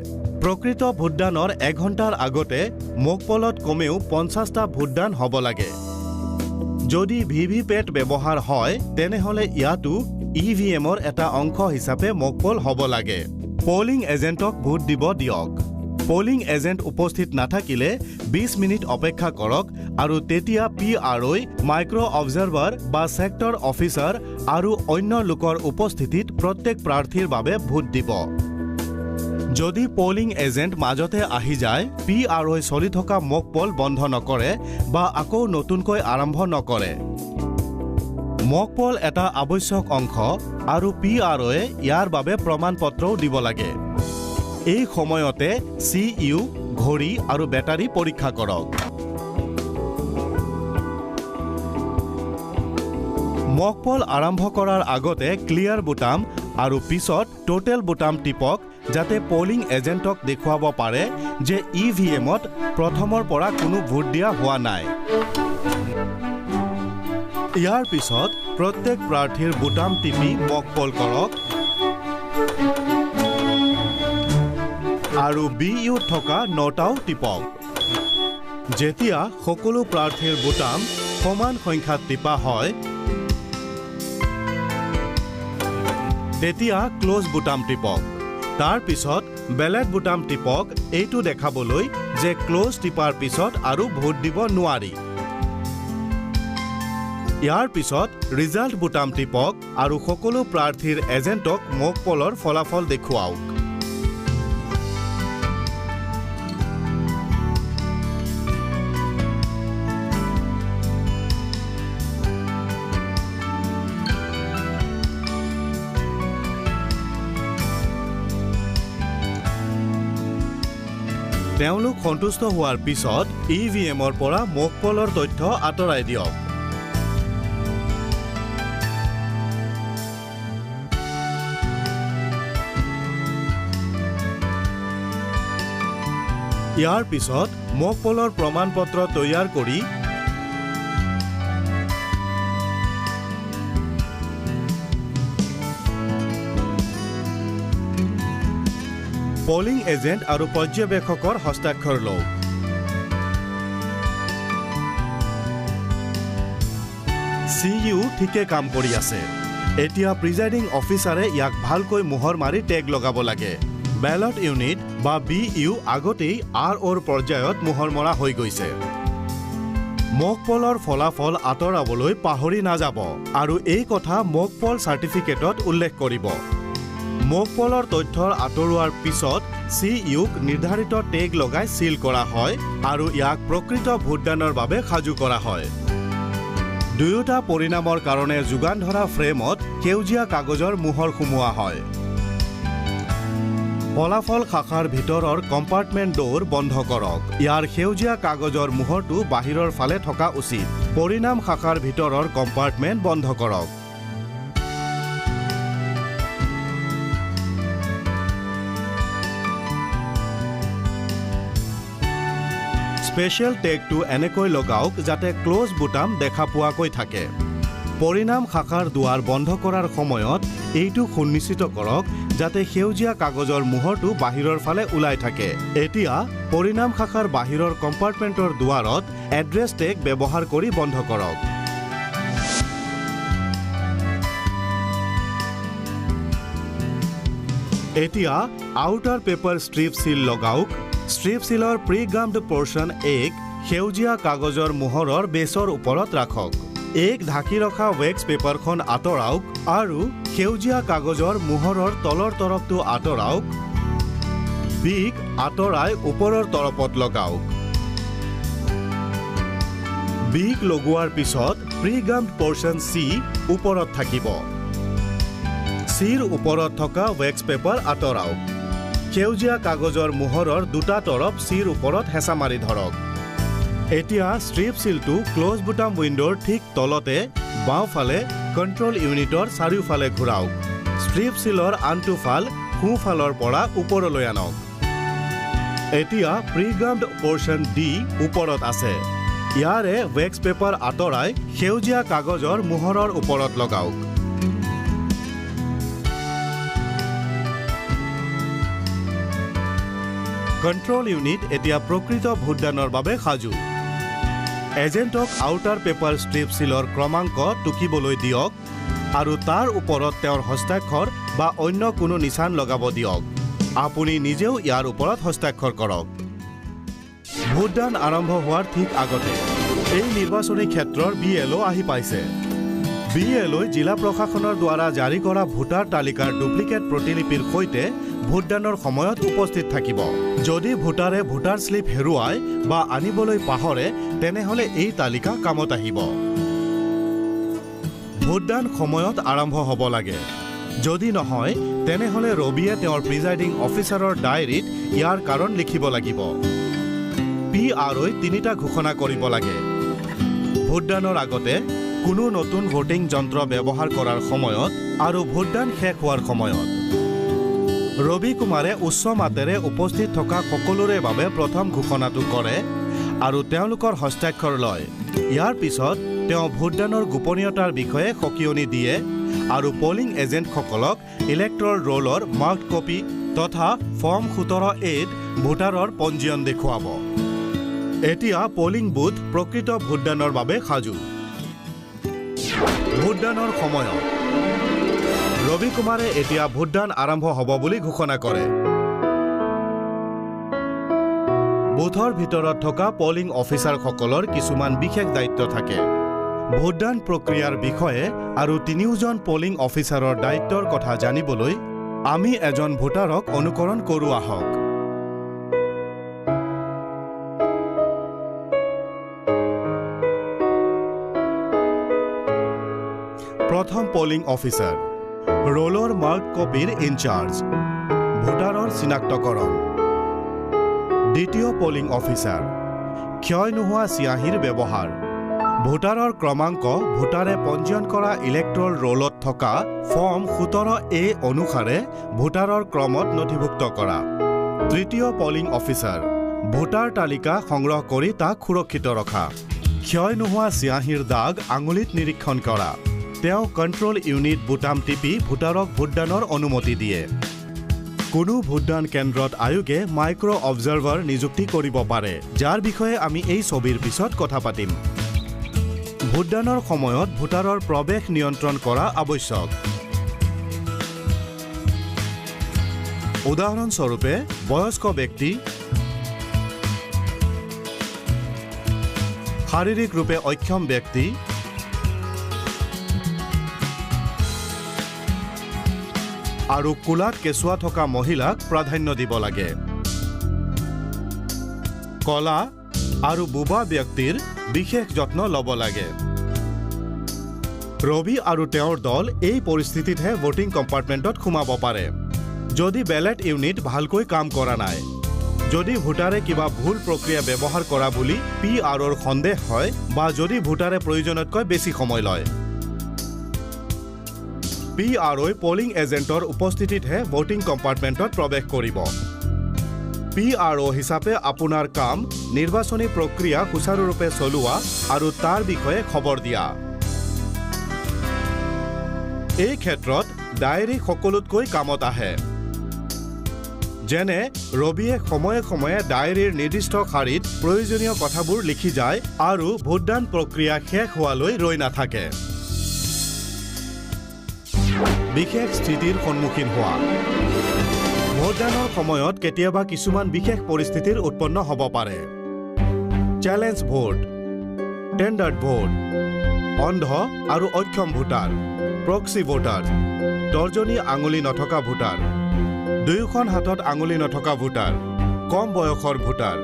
প্ৰকৃত ভোটদানৰ 1 ঘণ্টাৰ আগতে মক পলত কমেও 50টা ভোটদান হ'ব লাগে। যদি ভিভিপেট ব্যৱহাৰ হয় তেনেহলে ইয়াতো ইভিএমৰ এটা অংশ হিচাপে মক পল হ'ব লাগে। পলিং এজেণ্টক ভোট দিব দিয়ক। পলিং এজেণ্ট উপস্থিত নাথাকিলে 20 মিনিট অপেক্ষা কৰক আৰু তেতিয়া PROই মাইক্ৰ অবজাৰ্ভাৰ বা সেক্টৰ অফিচাৰ আৰু অন্য লোকৰ উপস্থিতিত প্ৰত্যেক প্ৰাৰ্থীৰ বাবে ভোট দিব। যদি পলিং এজেণ্ট মাজতে আহি যায় PROই চলি থকা মক পল বন্ধ নকৰে বা আকৌ নতুনকৈ আৰম্ভ নকৰে। মক পল এটা আৱশ্যক অংশ আৰু PROয়ে ইয়াৰ বাবে প্ৰমাণপত্ৰও দিব লাগে। এই সময়তে CU, ঘড়ী আৰু বেটাৰী পৰীক্ষা কৰক। মক পল আৰম্ভ কৰাৰ আগতে ক্লিয়াৰ বুটাম আৰু পিছত টোটেল বুটাম টিপক যাতে পলিং এজেণ্টক দেখুৱাব পাৰে যে ইভিএমত প্ৰথমৰ পৰা কোনো ভোট দিয়া হোৱা নাই। ইয়াৰ পিছত প্ৰত্যেক প্ৰাৰ্থীৰ বুটাম টিপি মক পল কৰক আৰু BU থকা নটাও টিপক। যেতিয়া সকলো প্ৰাৰ্থীৰ বুটাম সমান সংখ্যাত টিপা হয় তেতিয়া ক্লোজ বুটাম টিপক। তাৰ পিছত বেলেট বুটাম টিপক এইটো দেখাবলৈ যে ক্লোজ টিপাৰ পিছত আৰু ভোট দিব নোৱাৰি। ইয়াৰ পিছত ৰিজাল্ট বুটাম টিপক আৰু সকলো প্ৰাৰ্থীৰ এজেণ্টক মক পলৰ ফলাফল দেখুৱাওক। তেওঁলোক সন্তুষ্ট হোৱাৰ পিছত ইভিএমৰ পৰা মক পলৰ তথ্য আঁতৰাই দিয়ক। ইয়াৰ পিছত মক পলৰ প্ৰমাণপত্ৰ তৈয়াৰ কৰি পলিং এজেণ্ট আৰু পৰ্যবেক্ষকৰ হস্তাক্ষৰ লওক। CU ঠিকে কাম কৰি আছে। এতিয়া প্ৰিজাইডিং অফিচাৰে ইয়াক ভালকৈ মোহৰ মাৰি টেগ লগাব লাগে। বেলট ইউনিট বা BU আগতেই ROৰ পৰ্যায়ত মোহৰ মৰা হৈ গৈছে। মক পলৰ ফলাফল আঁতৰাবলৈ পাহৰি নাযাব আৰু এই কথা মক পল চাৰ্টিফিকেটত উল্লেখ কৰিব। মক পলৰ তথ্যৰ আঁতৰোৱাৰ পিছত CUক নিৰ্ধাৰিত টেগ লগাই সিল কৰা হয় আৰু ইয়াক প্ৰকৃত ভোটদানৰ বাবে সাজু কৰা হয়। দুয়োটা পৰিণামৰ কাৰণে যোগান ধৰা ফ্ৰেমত সেউজীয়া কাগজৰ মোহৰ সুমুওৱা হয়। ফলাফল শাখাৰ ভিতৰৰ কম্পাৰ্টমেণ্ট ডোৰ বন্ধ কৰক। ইয়াৰ সেউজীয়া কাগজৰ মোহৰটো বাহিৰৰ ফালে থকা উচিত। পৰিণাম শাখাৰ ভিতৰৰ কম্পাৰ্টমেণ্ট বন্ধ কৰক। স্পেচিয়েল টেগটো এনেকৈ লগাওক যাতে ক্লোজ বুটাম দেখা পোৱাকৈ থাকে। পৰিণাম শাখাৰ দুৱাৰ বন্ধ কৰাৰ সময়ত এইটো সুনিশ্চিত কৰক যাতে সেউজীয়া কাগজৰ মোহৰটো বাহিৰৰ ফালে ওলাই থাকে। এতিয়া পৰিণাম শাখাৰ বাহিৰৰ কম্পাৰ্টমেণ্টৰ দুৱাৰত এড্ৰেছ টেগ ব্যৱহাৰ কৰি বন্ধ কৰক। এতিয়া আউটাৰ পেপাৰ ষ্ট্ৰিপ সিল লগাওক। ষ্ট্ৰিপ সিলৰ প্ৰি-গামড পৰ্চন এক সেউজীয়া কাগজৰ মোহৰৰ বেছৰ ওপৰত ৰাখক। এক ঢাকি ৰখা ৱেক্স পেপাৰখন আঁতৰাওক আৰু সেউজীয়া কাগজৰ মোহৰৰ তলৰ তৰফটো আঁতৰাওক। বিগ আঁতৰাই ওপৰৰ তৰফত লগাওক। বিগ লগোৱাৰ পিছত প্ৰি-গামড পৰ্চন চি ওপৰত থাকিব। চিৰ ওপৰত থকা ৱেক্স পেপাৰ আঁতৰাওক। সেউজীয়া কাগজৰ মোহৰৰ দুটা তৰফ চিৰ ওপৰত হেঁচা মাৰি ধৰক। এতিয়া ষ্ট্ৰিপ চিলটো ক্ল'জ বুটাম উইণ্ডোৰ ঠিক তলতে বাওঁফালে কণ্ট্ৰল ইউনিটৰ চাৰিওফালে ঘূৰাওক। ষ্ট্ৰিপ চিলৰ আনটো ফাল সোঁফালৰ পৰা ওপৰলৈ আনক। এতিয়া প্ৰি-গামড পৰ্চন ডি ওপৰত আছে। ইয়াৰে ৱেক্স পেপাৰ আঁতৰাই সেউজীয়া কাগজৰ মোহৰৰ ওপৰত লগাওক। কণ্ট্ৰল ইউনিট এতিয়া প্ৰকৃত ভোটদানৰ বাবে সাজু। এজেণ্টক আউটাৰ পেপাৰ ষ্ট্ৰিপ চিলৰ ক্ৰমাংক টুকিবলৈ দিয়ক আৰু তাৰ ওপৰত তেওঁৰ হস্তাক্ষৰ বা অন্য কোনো নিচান লগাব দিয়ক। আপুনি নিজেও ইয়াৰ ওপৰত হস্তাক্ষৰ কৰক। ভোটদান আৰম্ভ হোৱাৰ ঠিক আগতে এই নিৰ্বাচনী ক্ষেত্ৰৰ BLO আহি পাইছে। BLO জিলা প্ৰশাসনৰ দ্বাৰা জাৰি কৰা ভোটাৰ তালিকাৰ ডুপ্লিকেট প্ৰতিলিপিৰ সৈতে ভোটদানৰ সময়ত উপস্থিত থাকিব। যদি ভোটাৰে ভোটাৰ শ্লিপ হেৰুৱায় বা আনিবলৈ পাহৰে তেনেহ'লে এই তালিকা কামত আহিব। ভোটদান সময়ত আৰম্ভ হ'ব লাগে। যদি নহয় তেনেহ'লে ৰবিয়ে তেওঁৰ প্ৰিজাইডিং অফিচাৰৰ ডায়েৰীত ইয়াৰ কাৰণ লিখিব লাগিব। PROই 3টা ঘোষণা কৰিব লাগে। ভোটদানৰ আগতে, কোনো নতুন ভোটিং যন্ত্ৰ ব্যৱহাৰ কৰাৰ সময়ত আৰু ভোটদান শেষ হোৱাৰ সময়ত। ৰবি কুমাৰে উচ্চ মাতেৰে উপস্থিত থকা সকলোৰে বাবে প্ৰথম ঘোষণাটো কৰে আৰু তেওঁলোকৰ হস্তাক্ষৰ লয়। ইয়াৰ পিছত তেওঁ ভোটদানৰ গোপনীয়তাৰ বিষয়ে সকিয়নি দিয়ে আৰু পলিং এজেণ্টসকলক ইলেক্ট্ৰল ৰোলৰ মাৰ্কড কপি তথা ফৰ্ম 17A ভোটাৰৰ পঞ্জীয়ন দেখুৱাব। এতিয়া পলিং বুথ প্ৰকৃত ভোটদানৰ বাবে সাজু। ভোটদানৰ সময়ত ৰবি কুমাৰে এতিয়া ভোটদান আৰম্ভ হ'ব বুলি ঘোষণা কৰে। বুথৰ ভিতৰত থকা পলিং অফিচাৰসকলৰ কিছুমান বিশেষ দায়িত্ব থাকে। ভোটদান প্ৰক্ৰিয়াৰ বিষয়ে আৰু 3জন পলিং অফিচাৰৰ দায়িত্বৰ কথা জানিবলৈ আমি এজন ভোটাৰক অনুকৰণ কৰোঁ আহক। প্ৰথম পলিং অফিচাৰ, ৰোলৰ মাৰ্কড কপিৰ ইনচাৰ্জ, ভোটাৰৰ চিনাক্তকৰণ। দ্বিতীয় পলিং অফিচাৰ, ক্ষয় নোহোৱা চিয়াহীৰ ব্যৱহাৰ। ভোটাৰৰ ক্ৰমাংক ভোটাৰে পঞ্জীয়ন কৰা ইলেক্ট্ৰল ৰোলত থকা ফৰ্ম 17A অনুসাৰে ভোটাৰৰ ক্ৰমত নথিভুক্ত কৰা। তৃতীয় পলিং অফিচাৰ, ভোটাৰ তালিকা সংগ্ৰহ কৰি তাক সুৰক্ষিত ৰখা। ক্ষয় নোহোৱা চিয়াহীৰ দাগ আঙুলিত নিৰীক্ষণ কৰা। তেওঁ কণ্ট্ৰল ইউনিট বুটাম টিপি ভোটাৰক ভোটদানৰ অনুমতি দিয়ে। কোনো ভোটদান কেন্দ্ৰত আয়োগে মাইক্ৰ' অবজাৰ্ভাৰ নিযুক্তি কৰিব পাৰে, যাৰ বিষয়ে আমি এই ছবিৰ পিছত কথা পাতিম। ভোটদানৰ সময়ত ভোটাৰৰ প্ৰৱেশ নিয়ন্ত্ৰণ কৰা আৱশ্যক। উদাহৰণস্বৰূপে বয়স্ক ব্যক্তি, শাৰীৰিক ৰূপে অক্ষম ব্যক্তি, আৰু কোলাত কেঁচুৱা থকা মহিলাক প্ৰাধান্য দিব লাগে। কলা আৰু বুবা ব্যক্তিৰ বিশেষ যত্ন ল'ব লাগে। ৰবি আৰু তেওঁৰ দল এই পৰিস্থিতিতহে ভোটিং কম্পাৰ্টমেণ্টত সোমাব পাৰে। যদি বেলেট ইউনিট ভালকৈ কাম কৰা নাই, যদি ভোটাৰে কিবা ভুল প্ৰক্ৰিয়া ব্যৱহাৰ কৰা বুলি PROৰ সন্দেহ হয় বা যদি ভোটাৰে প্ৰয়োজনতকৈ বেছি সময় লয়। PROই পলিং এজেণ্টৰ উপস্থিতিতহে ভোটিং কম্পাৰ্টমেণ্টত প্ৰৱেশ কৰিব। PRO হিচাপে আপোনাৰ কাম নিৰ্বাচনী প্ৰক্ৰিয়া সুচাৰুৰূপে চলোৱা আৰু তাৰ বিষয়ে খবৰ দিয়া। এই ক্ষেত্ৰত ডায়েৰী সকলোতকৈ কামত আহে। যেনে ৰবিয়ে সময়ে সময়ে ডায়েৰীৰ নিৰ্দিষ্ট শাৰীত প্ৰয়োজনীয় কথাবোৰ লিখি যায় আৰু ভোটদান প্ৰক্ৰিয়া শেষ হোৱালৈ ৰৈ নাথাকে। বিশেষ স্থিতিৰ সন্মুখীন হোৱা। ভোটদানৰ সময়ত কেতিয়াবা কিছুমান বিশেষ পৰিস্থিতিৰ উৎপন্ন হ'ব পাৰে। চেলেঞ্জ ভোট, টেণ্ডাৰ্ড ভোট, অন্ধ আৰু অক্ষম ভোটাৰ, প্ৰক্সি ভোটাৰ, তৰ্জনী আঙুলি নথকা ভোটাৰ, দুয়োখন হাতত আঙুলি নথকা ভোটাৰ, কম বয়সৰ ভোটাৰ,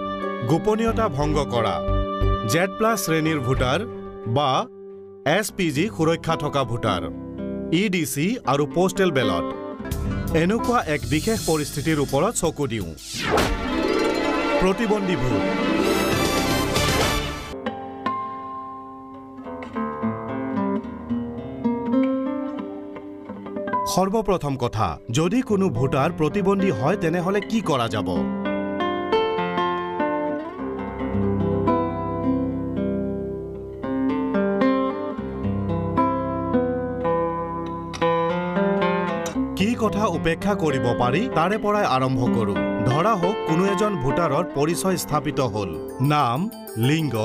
গোপনীয়তা ভংগ কৰা, Z+ শ্ৰেণীৰ ভোটাৰ বা SPG সুৰক্ষা থকা ভোটাৰ, EDC আৰু পোষ্টেল বেলট এনেকুৱা এক বিশেষ পৰিস্থিতিৰ ওপৰত চকু দিওঁ। প্ৰতিবন্ধী ভোট। সৰ্বপ্ৰথম কথা, যদি কোনো ভোটাৰ প্ৰতিবন্ধী হয় তেনেহলে কি কৰা যাব? কি কথা উপেক্ষা কৰিব পাৰি তাৰে পৰাই আৰম্ভ কৰো। ধৰা হোক কোনো এজন ভোটাৰৰ পৰিচয় স্থাপিত হ'ল। নাম, লিংগ,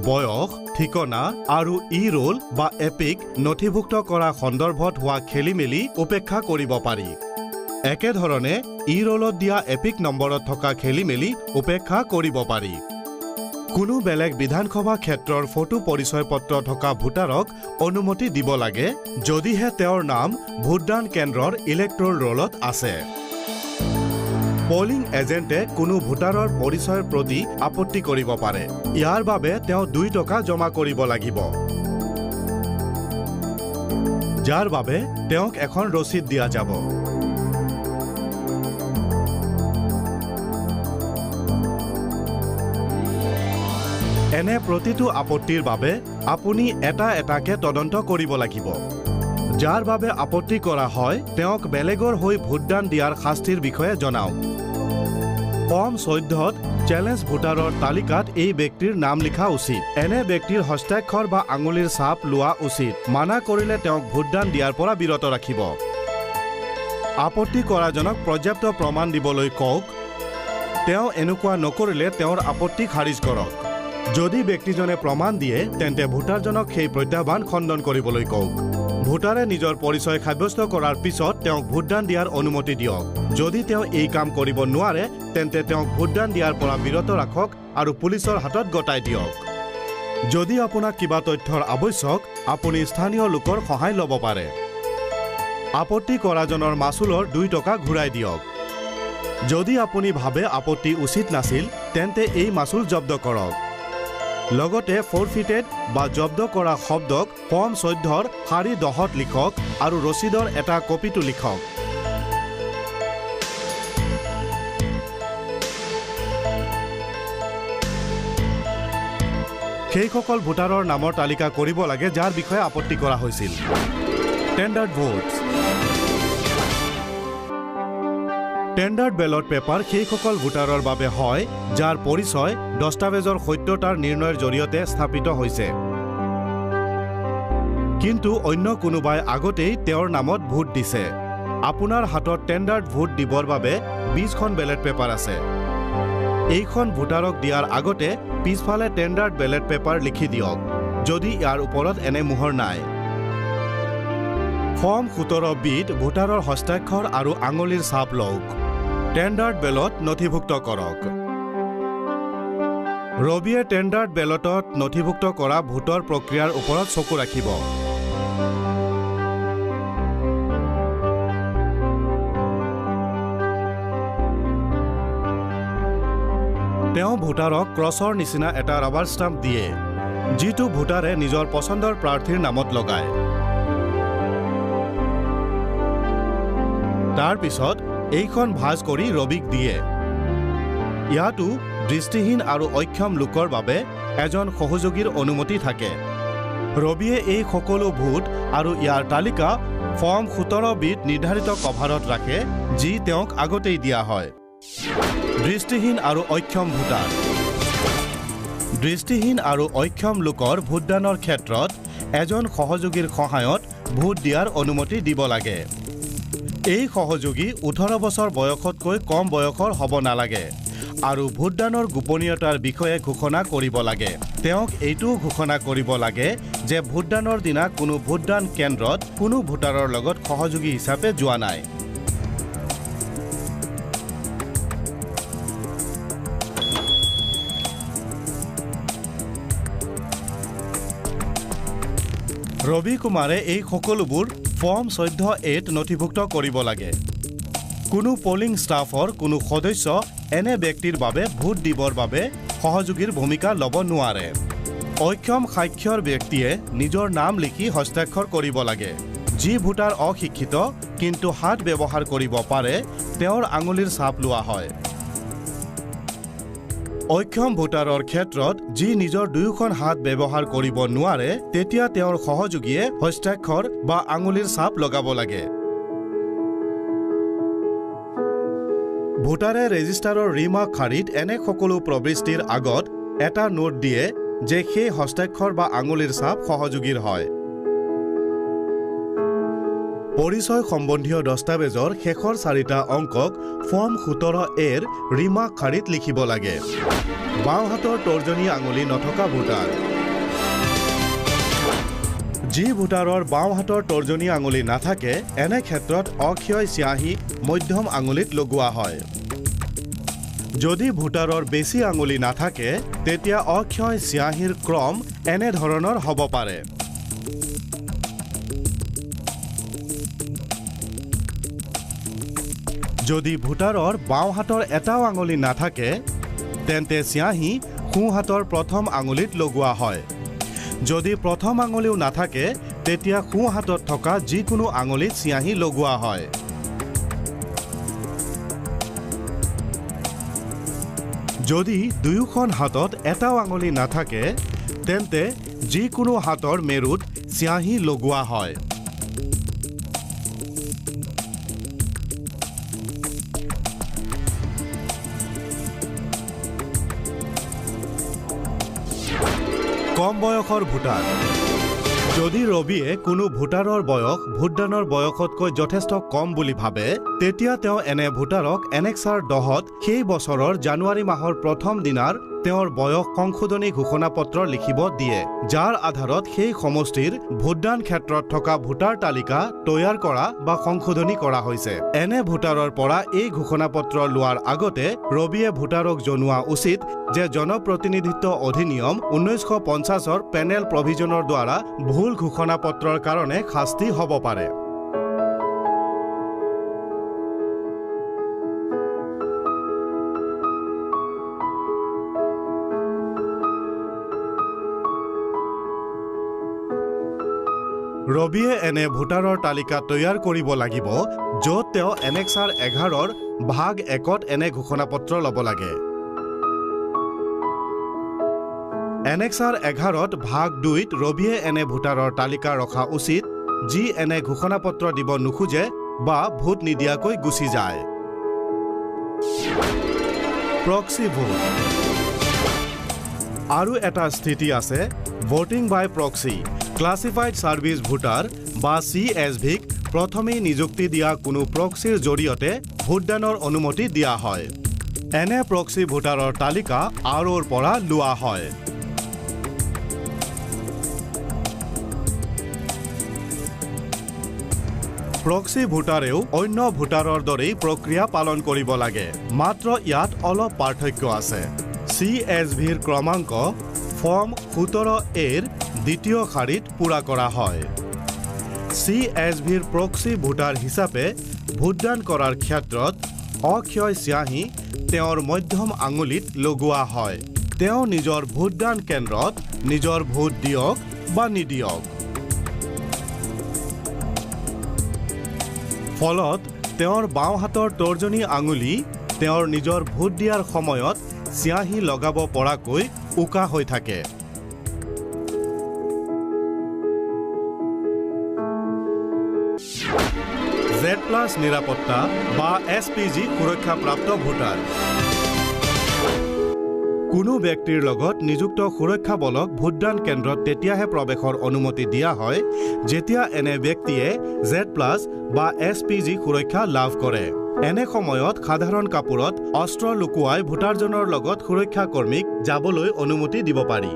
বয়স, ঠিকনা আৰু ই-ৰোল বা এপিক নথিভুক্ত কৰা সন্দৰ্ভত হোৱা খেলিমেলি উপেক্ষা কৰিব পাৰি। একেধৰণে ই-ৰোলত দিয়া এপিক নম্বৰত থকা খেলিমেলি উপেক্ষা কৰিব পাৰি। কোনো বেলেগ বিধানসভা ক্ষেত্ৰৰ ফটো পৰিচয় পত্ৰ থকা ভোটাৰক অনুমতি দিব লাগে যদিহে তেওঁৰ নাম ভোটদান কেন্দ্ৰৰ ইলেক্ট্ৰল ৰোলত আছে। পলিং এজেণ্টে কোনো ভোটাৰৰ পৰিচয়ৰ প্ৰতি আপত্তি কৰিব পাৰে। ইয়াৰ বাবে তেওঁ 2 টকা জমা কৰিব লাগিব, যাৰ বাবে তেওঁক এখন ৰচিদ দিয়া যাব। এনে প্ৰতিটো আপত্তিৰ বাবে আপুনি এটা এটাকে তদন্ত কৰিব লাগিব। যাৰ বাবে আপত্তি কৰা হয় তেওঁক বেলেগৰ হৈ ভোটদান দিয়াৰ শাস্তিৰ বিষয়ে জনাওক। ফৰ্ম 14ত চেলেঞ্জ ভোটাৰৰ তালিকাত এই ব্যক্তিৰ নাম লিখা উচিত। এনে ব্যক্তিৰ হস্তাক্ষৰ বা আঙুলিৰ ছাপ লোৱা উচিত। মানা কৰিলে তেওঁক ভোটদান দিয়াৰ পৰা বিৰত ৰাখিব। আপত্তি কৰাজনক পৰ্যাপ্ত প্ৰমাণ দিবলৈ কওক। তেওঁ এনেকুৱা নকৰিলে তেওঁৰ আপত্তি খাৰিজ কৰক। যদি ব্যক্তিজনে প্ৰমাণ দিয়ে তেন্তে ভোটাৰজনক সেই প্ৰত্যাহ্বান খণ্ডন কৰিবলৈ কওক। ভোটাৰে নিজৰ পৰিচয় সাব্যস্ত কৰাৰ পিছত তেওঁক ভোটদান দিয়াৰ অনুমতি দিয়ক। যদি তেওঁ এই কাম কৰিব নোৱাৰে তেন্তে তেওঁক ভোটদান দিয়াৰ পৰা বিৰত ৰাখক আৰু পুলিচৰ হাতত গতাই দিয়ক। যদি আপোনাক কিবা তথ্যৰ আৱশ্যক আপুনি স্থানীয় লোকৰ সহায় ল'ব পাৰে। আপত্তি কৰাজনৰ মাচুলৰ 2 টকা ঘূৰাই দিয়ক। যদি আপুনি ভাবে আপত্তি উচিত নাছিল তেন্তে এই মাচুল জব্দ কৰক। লগতে ফৰফিটেড বা জব্দ কৰা শব্দক ফৰ্ম 14ৰ শাৰী 10ত লিখক আৰু ৰচিদৰ এটা কপিটো লিখক। সেইসকল ভোটাৰৰ নামৰ তালিকা কৰিব লাগে যাৰ বিষয়ে আপত্তি কৰা হৈছিল। টেণ্ডাৰ্ড ভোটছ। টেণ্ডাৰ্ড বেলট পেপাৰ সেইসকল ভোটাৰৰ বাবে হয় যাৰ পৰিচয় দস্তাবেজৰ সত্যতাৰ নিৰ্ণয়ৰ জৰিয়তে স্থাপিত হৈছে, কিন্তু অন্য কোনোবাই আগতেই তেওঁৰ নামত ভোট দিছে। আপোনাৰ হাতত টেণ্ডাৰ্ড ভোট দিবৰ বাবে 20খন বেলেট পেপাৰ আছে। এইখন ভোটাৰক দিয়াৰ আগতে পিছফালে টেণ্ডাৰ্ড বেলেট পেপাৰ লিখি দিয়ক যদি ইয়াৰ ওপৰত এনে মোহৰ নাই। ফৰ্ম 17বিত ভোটাৰৰ হস্তাক্ষৰ আৰু আঙুলিৰ ছাপ লওক। টেণ্ডাৰ্ড বেলট নথিভুক্ত কৰক। ৰবিয়ে টেণ্ডাৰ্ড বেলটত নথিভুক্ত কৰা ভোটৰ প্ৰক্ৰিয়াৰ ওপৰত চকু ৰাখিব। তেওঁ ভোটাৰক ক্ৰছৰ নিচিনা এটা ৰাবাৰ ষ্টাম্প দিয়ে, যিটো ভোটাৰে নিজৰ পচন্দৰ প্ৰাৰ্থীৰ নামত লগায়। তাৰ পিছত এইখন ভাঁজ কৰি ৰবিক দিয়ে। ইয়াতো দৃষ্টিহীন আৰু অক্ষম লোকৰ বাবে এজন সহযোগীৰ অনুমতি থাকে। ৰবিয়ে এই সকলো ভোট আৰু ইয়াৰ তালিকা ফৰ্ম 17বিত নিৰ্ধাৰিত কভাৰত ৰাখে, যি তেওঁক আগতেই দিয়া হয়। দৃষ্টিহীন আৰু অক্ষম ভোটাৰ। দৃষ্টিহীন আৰু অক্ষম লোকৰ ভোটদানৰ ক্ষেত্ৰত এজন সহযোগীৰ সহায়ত ভোট দিয়াৰ অনুমতি দিব লাগে। এই সহযোগী 18 বছৰ বয়সতকৈ কম বয়সৰ হ'ব নালাগে আৰু ভোটদানৰ গোপনীয়তাৰ বিষয়ে ঘোষণা কৰিব লাগে। তেওঁক এইটোও ঘোষণা কৰিব লাগে যে ভোটদানৰ দিনা কোনো ভোটদান কেন্দ্ৰত কোনো ভোটাৰৰ লগত সহযোগী হিচাপে যোৱা নাই। ৰবি কুমাৰে এই সকলোবোৰ ফৰ্ম 14A নথিভুক্ত কৰিব লাগে। কোনো পলিং ষ্টাফৰ কোনো সদস্য এনে ব্যক্তিৰ বাবে ভোট দিবৰ বাবে সহযোগীৰ ভূমিকা ল'ব নোৱাৰে। অক্ষম সাক্ষৰ ব্যক্তিয়ে নিজৰ নাম লিখি হস্তাক্ষৰ কৰিব লাগে। যি ভোটাৰ অশিক্ষিত কিন্তু হাত ব্যৱহাৰ কৰিব পাৰে তেওঁৰ আঙুলিৰ ছাপ লোৱা হয়। অক্ষম ভোটাৰৰ ক্ষেত্ৰত যি নিজৰ দুয়োখন হাত ব্যৱহাৰ কৰিব নোৱাৰে তেতিয়া তেওঁৰ সহযোগীয়ে হস্তাক্ষৰ বা আঙুলিৰ ছাপ লগাব লাগে। ভোটাৰে ৰেজিষ্টাৰৰ ৰিমাৰ্ক খাৰীত এনে সকলো প্ৰবিষ্টিৰ আগত এটা নোট দিয়ে যে সেই হস্তাক্ষৰ বা আঙুলিৰ ছাপ সহযোগীৰ হয়। পৰিচয় সম্বন্ধীয় দস্তাবেজৰ শেষৰ 4টা অংকক ফৰ্ম 17A ৰিমাৰ্ক খাৰীত লিখিব লাগে। বাওঁ হাতৰ তৰ্জনী আঙুলি নথকা ভোটাৰ। যি ভোটাৰৰ বাওঁ হাতৰ তৰ্জনী আঙুলি নাথাকে এনে ক্ষেত্ৰত অক্ষয় চিয়াহী মধ্যম আঙুলিত লগোৱা হয়। যদি ভোটাৰৰ বেছি আঙুলি নাথাকে তেতিয়া অক্ষয় চিয়াহীৰ ক্ৰম এনে ধৰণৰ হ'ব পাৰে। যদি ভোটাৰৰ বাওঁ হাতৰ এটাও আঙুলি নাথাকে তেন্তে চিয়াহী সোঁ হাতৰ প্ৰথম আঙুলিত লগোৱা হয়। যদি প্ৰথম আঙুলিও নাথাকে তেতিয়া সোঁ হাতত থকা যিকোনো আঙুলিত চিয়াহী লগোৱা হয়। যদি দুয়োখন হাতত এটাও আঙুলি নাথাকে তেন্তে যিকোনো হাতৰ মেৰুত চিয়াহী লগোৱা হয়। কম বয়সৰ ভোটাৰ। যদি ৰবিয়ে কোনো ভোটাৰৰ বয়স ভোটদানৰ বয়সতকৈ যথেষ্ট কম বুলি ভাবে তেতিয়া তেওঁ এনে ভোটাৰক এনেক্সাৰ 10ত সেই বছৰৰ জানুৱাৰী মাহৰ প্ৰথম দিনাৰ তেওঁৰ বয়স সংশোধনী ঘোষণাপত্ৰ লিখিব দিয়ে, যাৰ আধাৰত সেই সমষ্টিৰ ভোটদান ক্ষেত্ৰত থকা ভোটাৰ তালিকা তৈয়াৰ কৰা বা সংশোধনী কৰা হৈছে। এনে ভোটাৰৰ পৰা এই ঘোষণাপত্ৰ লোৱাৰ আগতে ৰবিয়ে ভোটাৰক জনোৱা উচিত যে জনপ্ৰতিনিধিত্ব অধিনিয়ম 1950ৰ পেনেল প্ৰভিজনৰ দ্বাৰা ভুল ঘোষণাপত্ৰৰ কাৰণে শাস্তি হ'ব পাৰে। ৰবিয়ে এনে ভোটাৰৰ তালিকা তৈয়াৰ কৰিব লাগিব য'ত তেওঁ এনেক্সাৰ 11ৰ ভাগ 1ত এনে ঘোষণাপত্ৰ ল'ব লাগে। এনেক্সাৰ 11ত ভাগ 2ত ৰবিয়ে এনে ভোটাৰৰ তালিকা ৰখা উচিত যি এনে ঘোষণাপত্ৰ দিব নোখোজে বা ভোট নিদিয়াকৈ গুচি যায়। Proxy vote. আৰু এটা স্থিতি আছে ভোটিং বাই প্ৰক্সি। ক্লাছিফাইড ছাৰ্ভিচ ভোটাৰ বা CSVক প্ৰথমেই নিযুক্তি দিয়া কোনো প্ৰক্সিৰ জৰিয়তে ভোটদানৰ অনুমতি দিয়া হয়। এনে প্ৰক্সি ভোটাৰৰ তালিকা ROৰ পৰা লোৱা হয়। প্ৰক্সি ভোটাৰেও অন্য ভোটাৰৰ দৰেই প্ৰক্ৰিয়া পালন কৰিব লাগে, মাত্ৰ ইয়াত অলপ পাৰ্থক্য আছে। CSVৰ ক্ৰমাংক ফৰ্ম 17Aৰ দ্বিতীয় শাৰীত পূৰা কৰা হয়। CSVৰ প্ৰক্সি ভোটাৰ হিচাপে ভোটদান কৰাৰ ক্ষেত্ৰত অক্ষয় চিয়াহী তেওঁৰ মধ্যম আঙুলিত লগোৱা হয়। তেওঁ নিজৰ ভোটদান কেন্দ্ৰত নিজৰ ভোট দিয়ক বা নিদিয়ক। ফলত তেওঁৰ বাওঁ হাতৰ তৰ্জনী আঙুলি তেওঁৰ নিজৰ ভোট দিয়াৰ সময়ত চিয়াহী লগাব পৰাকৈ উকা হৈ থাকে। Z+ নিৰাপত্তা বা SPG সুৰক্ষাপ্ৰাপ্ত ভোটাৰ। কোনো ব্যক্তিৰ লগত নিযুক্ত সুৰক্ষা বলক ভোটদান কেন্দ্ৰত তেতিয়াহে প্ৰৱেশৰ অনুমতি দিয়া হয় যেতিয়া এনে ব্যক্তিয়ে Z+ বা SPG সুৰক্ষা লাভ কৰে। এনে সময়ত সাধাৰণ কাপোৰত অস্ত্ৰ লুকুৱাই ভোটাৰজনৰ লগত সুৰক্ষা কৰ্মীক যাবলৈ অনুমতি দিব পাৰি।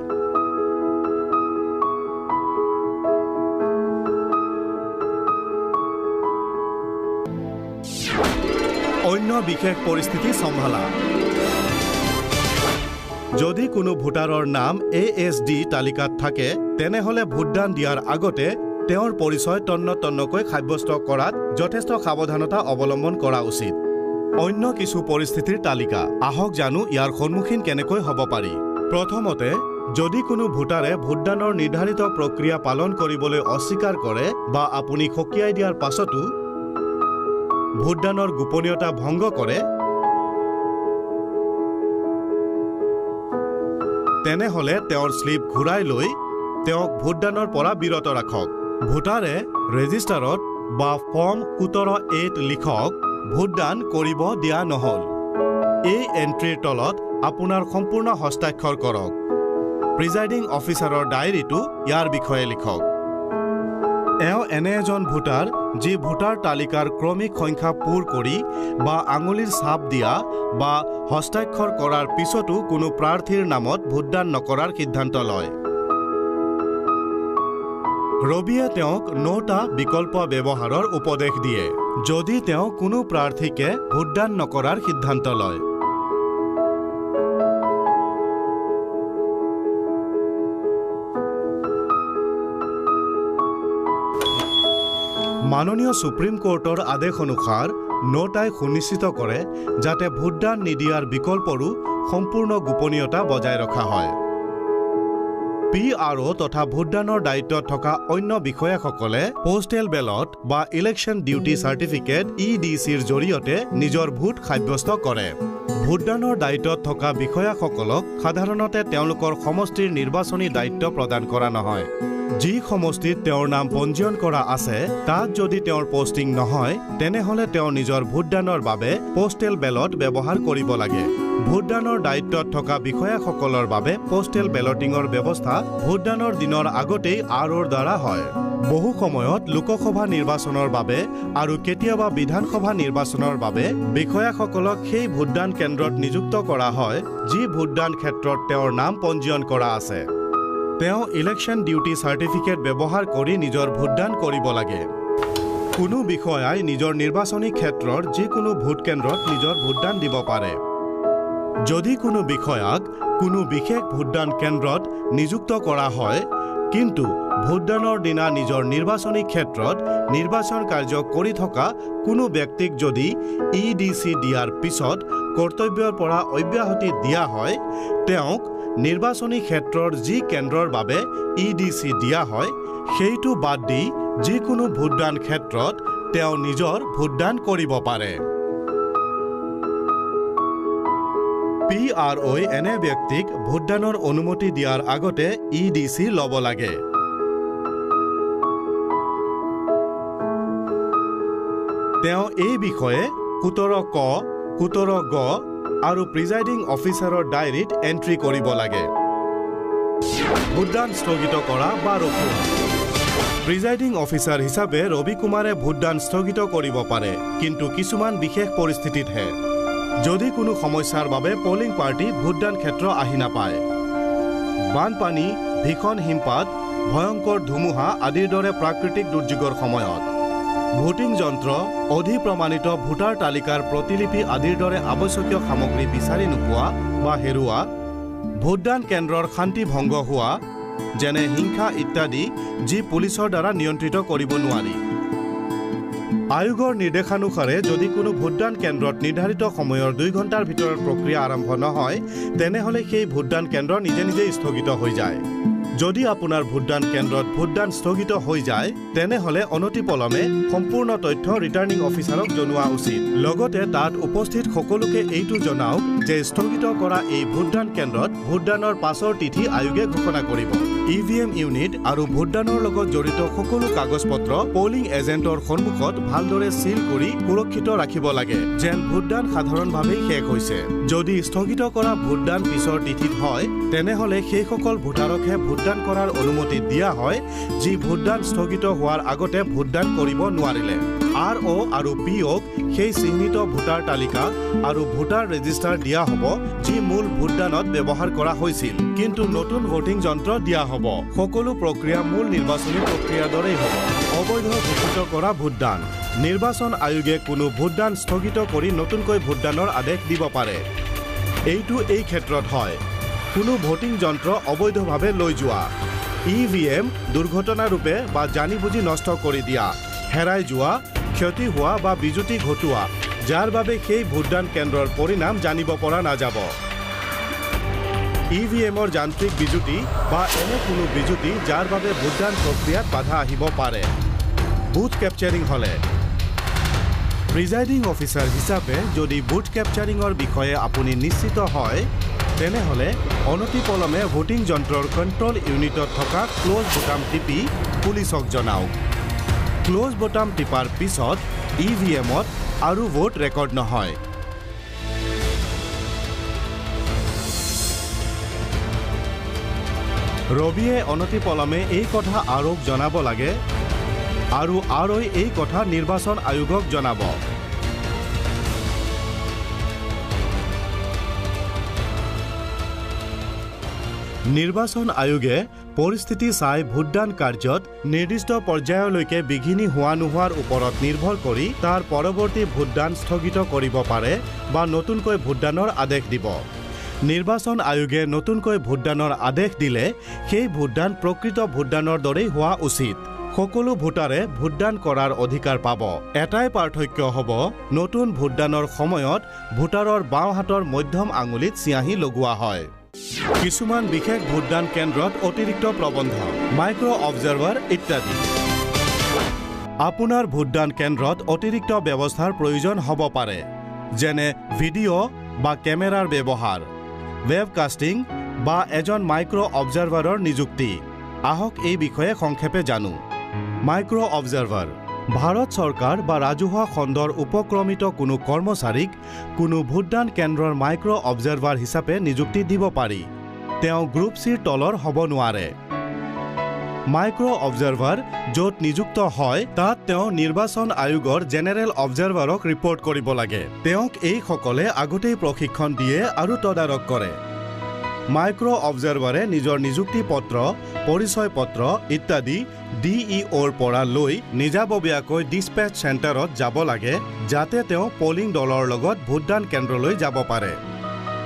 অন্য বিশেষ পৰিস্থিতি সম্ভালা। যদি কোনো ভোটাৰৰ নাম ASD তালিকাত থাকে তেনেহলে ভোটদান দিয়াৰ আগতে তেওঁৰ পৰিচয় তন্নতন্নকৈ সাব্যস্ত কৰাত যথেষ্ট সাৱধানতা অৱলম্বন কৰা উচিত। অন্য কিছু পৰিস্থিতিৰ তালিকা আহক জানো ইয়াৰ সন্মুখীন কেনেকৈ হ'ব পাৰি। প্ৰথমতে যদি কোনো ভোটাৰে ভোটদানৰ নিৰ্ধাৰিত প্ৰক্ৰিয়া পালন কৰিবলৈ অস্বীকাৰ কৰে বা আপুনি সকীয়াই দিয়াৰ পাছতো ভোটদানৰ গোপনীয়তা ভংগ কৰে, তেনেহলে তেওঁৰ স্লিপ ঘূৰাই লৈ তেওঁক ভোটদানৰ পৰা বিৰত ৰাখক। ভোটাৰে ৰেজিষ্টাৰত বা ফৰ্ম 17(a)ত লিখক ভোটদান কৰিব দিয়া নহল। এই এন্ট্ৰিৰ তলত আপোনাৰ সম্পূৰ্ণ হস্তাক্ষৰ কৰক। প্ৰিজাইডিং অফিচাৰৰ ডায়েৰীটো ইয়াৰ বিষয়ে লিখক। এওঁ এনে এজন ভোটাৰ যি ভোটাৰ তালিকাৰ ক্ৰমিক সংখ্যা পূৰ কৰি বা আঙুলিৰ ছাপ দিয়া বা হস্তাক্ষৰ কৰাৰ পিছতো কোনো প্ৰাৰ্থীৰ নামত ভোটদান নকৰাৰ সিদ্ধান্ত লয়। ৰবিয়ে তেওঁক 9টা বিকল্প ব্যৱহাৰৰ উপদেশ দিয়ে যদি তেওঁ কোনো প্ৰাৰ্থীকে ভোটদান নকৰাৰ সিদ্ধান্ত লয়। মাননীয় সুপ্ৰিম কোৰ্টৰ আদেশ অনুসাৰ 9টাই সুনিশ্চিত কৰে যাতে ভোটদান নিদিয়াৰ বিকল্পৰো সম্পূৰ্ণ গোপনীয়তা বজাই ৰখা হয়। PRO তথা ভোটদানৰ দায়িত্বত থকা অন্য বিষয়াসকলে পোষ্টেল বেলট বা ইলেকশ্যন ডিউটি চাৰ্টিফিকেট EDCৰ জৰিয়তে নিজৰ ভোট সাব্যস্ত কৰে। ভোটদানৰ দায়িত্বত থকা বিষয়াসকলক সাধাৰণতে তেওঁলোকৰ সমষ্টিৰ নিৰ্বাচনী দায়িত্ব প্ৰদান কৰা নহয়। যি সমষ্টিত তেওঁৰ নাম পঞ্জীয়ন কৰা আছে তাত যদি তেওঁৰ পোষ্টিং নহয় তেনেহলে তেওঁ নিজৰ ভোটদানৰ বাবে পোষ্টেল বেলট ব্যৱহাৰ কৰিব লাগে। ভোটদানৰ দায়িত্বত থকা বিষয়াসকলৰ বাবে পোষ্টেল বেলটিঙৰ ব্যৱস্থা ভোটদানৰ দিনৰ আগতেই ROৰ দ্বাৰা হয়। বহু সময়ত লোকসভা নিৰ্বাচনৰ বাবে আৰু কেতিয়াবা বিধানসভা নিৰ্বাচনৰ বাবে বিষয়াসকলক সেই ভোটদান কেন্দ্ৰত নিযুক্ত কৰা হয় যি ভোটদান ক্ষেত্ৰত তেওঁৰ নাম পঞ্জীয়ন কৰা আছে। তেওঁ ইলেকশ্যন ডিউটি চাৰ্টিফিকেট ব্যৱহাৰ কৰি নিজৰ ভোটদান কৰিব লাগে। কোনো বিষয়াই নিজৰ নিৰ্বাচনী ক্ষেত্ৰৰ যিকোনো ভোট কেন্দ্ৰত নিজৰ ভোটদান দিব পাৰে। যদি কোনো বিষয়াক কোনো বিশেষ ভোটদান কেন্দ্ৰত নিযুক্ত কৰা হয় কিন্তু ভোটদানৰ দিনা নিজৰ নিৰ্বাচনী ক্ষেত্ৰত নিৰ্বাচন কাৰ্য কৰি থকা কোনো ব্যক্তিক যদি EDC দিয়াৰ পিছত কৰ্তব্যৰ পৰা অব্যাহতি দিয়া হয় তেওঁক নিৰ্বাচনী ক্ষেত্ৰৰ যি কেন্দ্ৰৰ বাবে EDC দিয়া হয় সেইটো বাদ দি যিকোনো ভোটদান ক্ষেত্ৰত তেওঁ নিজৰ ভোটদান কৰিব পাৰে। PROই এনে ব্যক্তিক ভোটদানৰ অনুমতি দিয়াৰ আগতে EDC ল'ব লাগে। তেওঁ এই বিষয়ে 17(ক), 17(গ) আৰু প্ৰিজাইডিং অফিচাৰৰ ডায়েৰীত এন্ট্ৰি কৰিব লাগে। ভোটদান স্থগিত কৰা বা ৰখোৱা। প্ৰিজাইডিং অফিচাৰ হিচাপে ৰবি কুমাৰে ভোটদান স্থগিত কৰিব পাৰে কিন্তু কিছুমান বিশেষ পৰিস্থিতিতহে। যদি কোনো সমস্যাৰ বাবে পলিং পাৰ্টি ভোটদান ক্ষেত্ৰ আহি নাপায়, বানপানী, ভীষণ হিমপাত, ভয়ংকৰ ধুমুহা আদিৰ দৰে প্ৰাকৃতিক দুৰ্যোগৰ সময়ত, ভোটিং যন্ত্ৰ, অধিপ্ৰমাণিত ভোটাৰ তালিকাৰ প্ৰতিলিপি আদিৰ দৰে আৱশ্যকীয় সামগ্ৰী বিচাৰি নোপোৱা বা হেৰুৱা, ভোটদান কেন্দ্ৰৰ শান্তি ভংগ হোৱা যেনে হিংসা ইত্যাদি যি পুলিচৰ দ্বাৰা নিয়ন্ত্ৰিত কৰিব নোৱাৰি। আয়োগৰ নিৰ্দেশানুসাৰে যদি কোনো ভোটদান কেন্দ্ৰত নিৰ্ধাৰিত সময়ৰ 2 ঘণ্টাৰ ভিতৰত প্ৰক্ৰিয়া আৰম্ভ নহয় তেনেহলে সেই ভোটদান কেন্দ্ৰ নিজে নিজে স্থগিত হৈ যায়। যদি আপোনাৰ ভোটদান কেন্দ্ৰত ভোটদান স্থগিত হৈ যায় তেনেহলে অনতিপলমে সম্পূৰ্ণ তথ্য ৰিটাৰ্নিং অফিচাৰক জনোৱা উচিত। লগতে তাত উপস্থিত সকলোকে এইটো জনাওক যে স্থগিত কৰা এই ভোটদান কেন্দ্ৰত ভোটদানৰ পাছৰ তিথি আয়োগে ঘোষণা কৰিব। EVM ইউনিট আৰু ভোটদানৰ লগত জড়িত সকলো কাগজ-পত্ৰ পলিং এজেণ্টৰ সন্মুখত ভালদৰে সিল কৰি সুৰক্ষিত ৰাখিব লাগে যেন ভোটদান সাধাৰণভাৱেই শেষ হৈছে। যদি স্থগিত কৰা ভোটদান পিছৰ তিথিত হয় তেনেহলে সেইসকল ভোটাৰকহে ভোটদান কৰাৰ অনুমতি দিয়া হয় যি ভোটদান স্থগিত হোৱাৰ আগতে ভোটদান কৰিব নোৱাৰিলে। RO আৰু POক সেই চিহ্নিত ভোটাৰ তালিকা আৰু ভোটাৰ ৰেজিষ্টাৰ দিয়া হ'ব যি মূল ভোটদানত ব্যৱহাৰ কৰা হৈছিল কিন্তু নতুন ভোটিং যন্ত্ৰ দিয়া হ'ব। সকলো প্ৰক্ৰিয়া মূল নিৰ্বাচনী প্ৰক্ৰিয়াৰ দৰেই হ'ব। অবৈধ ঘোষিত কৰা ভোটদান। নিৰ্বাচন আয়োগে কোনো ভোটদান স্থগিত কৰি নতুনকৈ ভোটদানৰ আদেশ দিব পাৰে। এইটো এই ক্ষেত্ৰত হয় কোনো ভোটিং যন্ত্ৰ অবৈধভাৱে লৈ যোৱা, EVM দুৰ্ঘটনাৰূপে বা জানি বুজি নষ্ট কৰি দিয়া, হেৰাই যোৱা, ক্ষতি হোৱা বা বিজুতি ঘটোৱা যাৰ বাবে সেই ভোটদান কেন্দ্ৰৰ পৰিণাম জানিব পৰা নাযাব। ইভিএমৰ যান্ত্ৰিক বিজুতি বা এনে কোনো বিজুতি যাৰ বাবে ভোটদান প্ৰক্ৰিয়াত বাধা আহিব পাৰে। বুথ কেপচাৰিং হলে প্ৰিজাইডিং অফিচাৰ হিচাপে যদি বুথ কেপচাৰিঙৰ বিষয়ে আপুনি নিশ্চিত হয় তেনেহলে অনতিপলমে ভোটিং যন্ত্ৰৰ কণ্ট্ৰল ইউনিটত থকা ক্লোজ বুটাম টিপি পুলিচক জনাওক। ক্লোজ বুটাম টিপাৰ পিছত ইভিএমত আৰু ভোট ৰেকৰ্ড নহয়। ৰবিয়ে অনতিপলমে এই কথা আৰোপ জনাব লাগে আৰু এই কথা নিৰ্বাচন আয়োগক জনাব। নিৰ্বাচন আয়োগে পৰিস্থিতি চাই ভোটদান কাৰ্যত নিৰ্দিষ্ট পৰ্যায়লৈকে বিঘিনি হোৱা নোহোৱাৰ ওপৰত নিৰ্ভৰ কৰি তাৰ পৰৱৰ্তী ভোটদান স্থগিত কৰিব পাৰে বা নতুনকৈ ভোটদানৰ আদেশ দিব। নিৰ্বাচন আয়োগে নতুনকৈ ভোটদানৰ আদেশ দিলে সেই ভোটদান প্ৰকৃত ভোটদানৰ দৰেই হোৱা উচিত। সকলো ভোটাৰে ভোটদান কৰাৰ অধিকাৰ পাব। এটাই পাৰ্থক্য হ'ব নতুন ভোটদানৰ সময়ত ভোটাৰৰ বাওঁ হাতৰ মধ্যম আঙুলিত চিয়াহী লগোৱা হয়। কিছুমান বিশেষ ভোটদান কেন্দ্ৰত অতিৰিক্ত প্ৰবন্ধ, মাইক্ৰ অবজাৰ্ভাৰ ইত্যাদি। আপোনাৰ ভোটদান কেন্দ্ৰত অতিৰিক্ত ব্যৱস্থাৰ প্ৰয়োজন হ'ব পাৰে, যেনে ভিডিঅ' বা কেমেৰাৰ ব্যৱহাৰ, ৱেবকাষ্টিং বা এজন মাইক্ৰ অবজাৰ্ভাৰৰ নিযুক্তি। আহক এই বিষয়ে সংক্ষেপে জানো। মাইক্ৰ অবজাৰ্ভাৰ ভাৰত চৰকাৰ বা ৰাজহুৱা খণ্ডৰ উপক্ৰমিত কোনো কৰ্মচাৰীক কোনো ভোটদান কেন্দ্ৰৰ মাইক্ৰ অবজাৰ্ভাৰ হিচাপে নিযুক্তি দিব পাৰি। তেওঁ গ্ৰুপ চিৰ তলৰ হ'ব নোৱাৰে। মাইক্ৰ অবজাৰ্ভাৰ য'ত নিযুক্ত হয় তাত তেওঁ নিৰ্বাচন আয়োগৰ জেনেৰেল অবজাৰ্ভাৰক ৰিপৰ্ট কৰিব লাগে। তেওঁক এইসকলে আগতেই প্ৰশিক্ষণ দিয়ে আৰু তদাৰক কৰে। মাইক্ৰ অবজাৰ্ভাৰে নিজৰ নিযুক্তি পত্ৰ, পৰিচয় পত্ৰ ইত্যাদি DEOৰ পৰা লৈ নিজাববীয়াকৈ ডিছপেচ চেণ্টাৰত যাব লাগে, যাতে তেওঁ পলিং দলৰ লগত ভোটদান কেন্দ্ৰলৈ যাব পাৰে।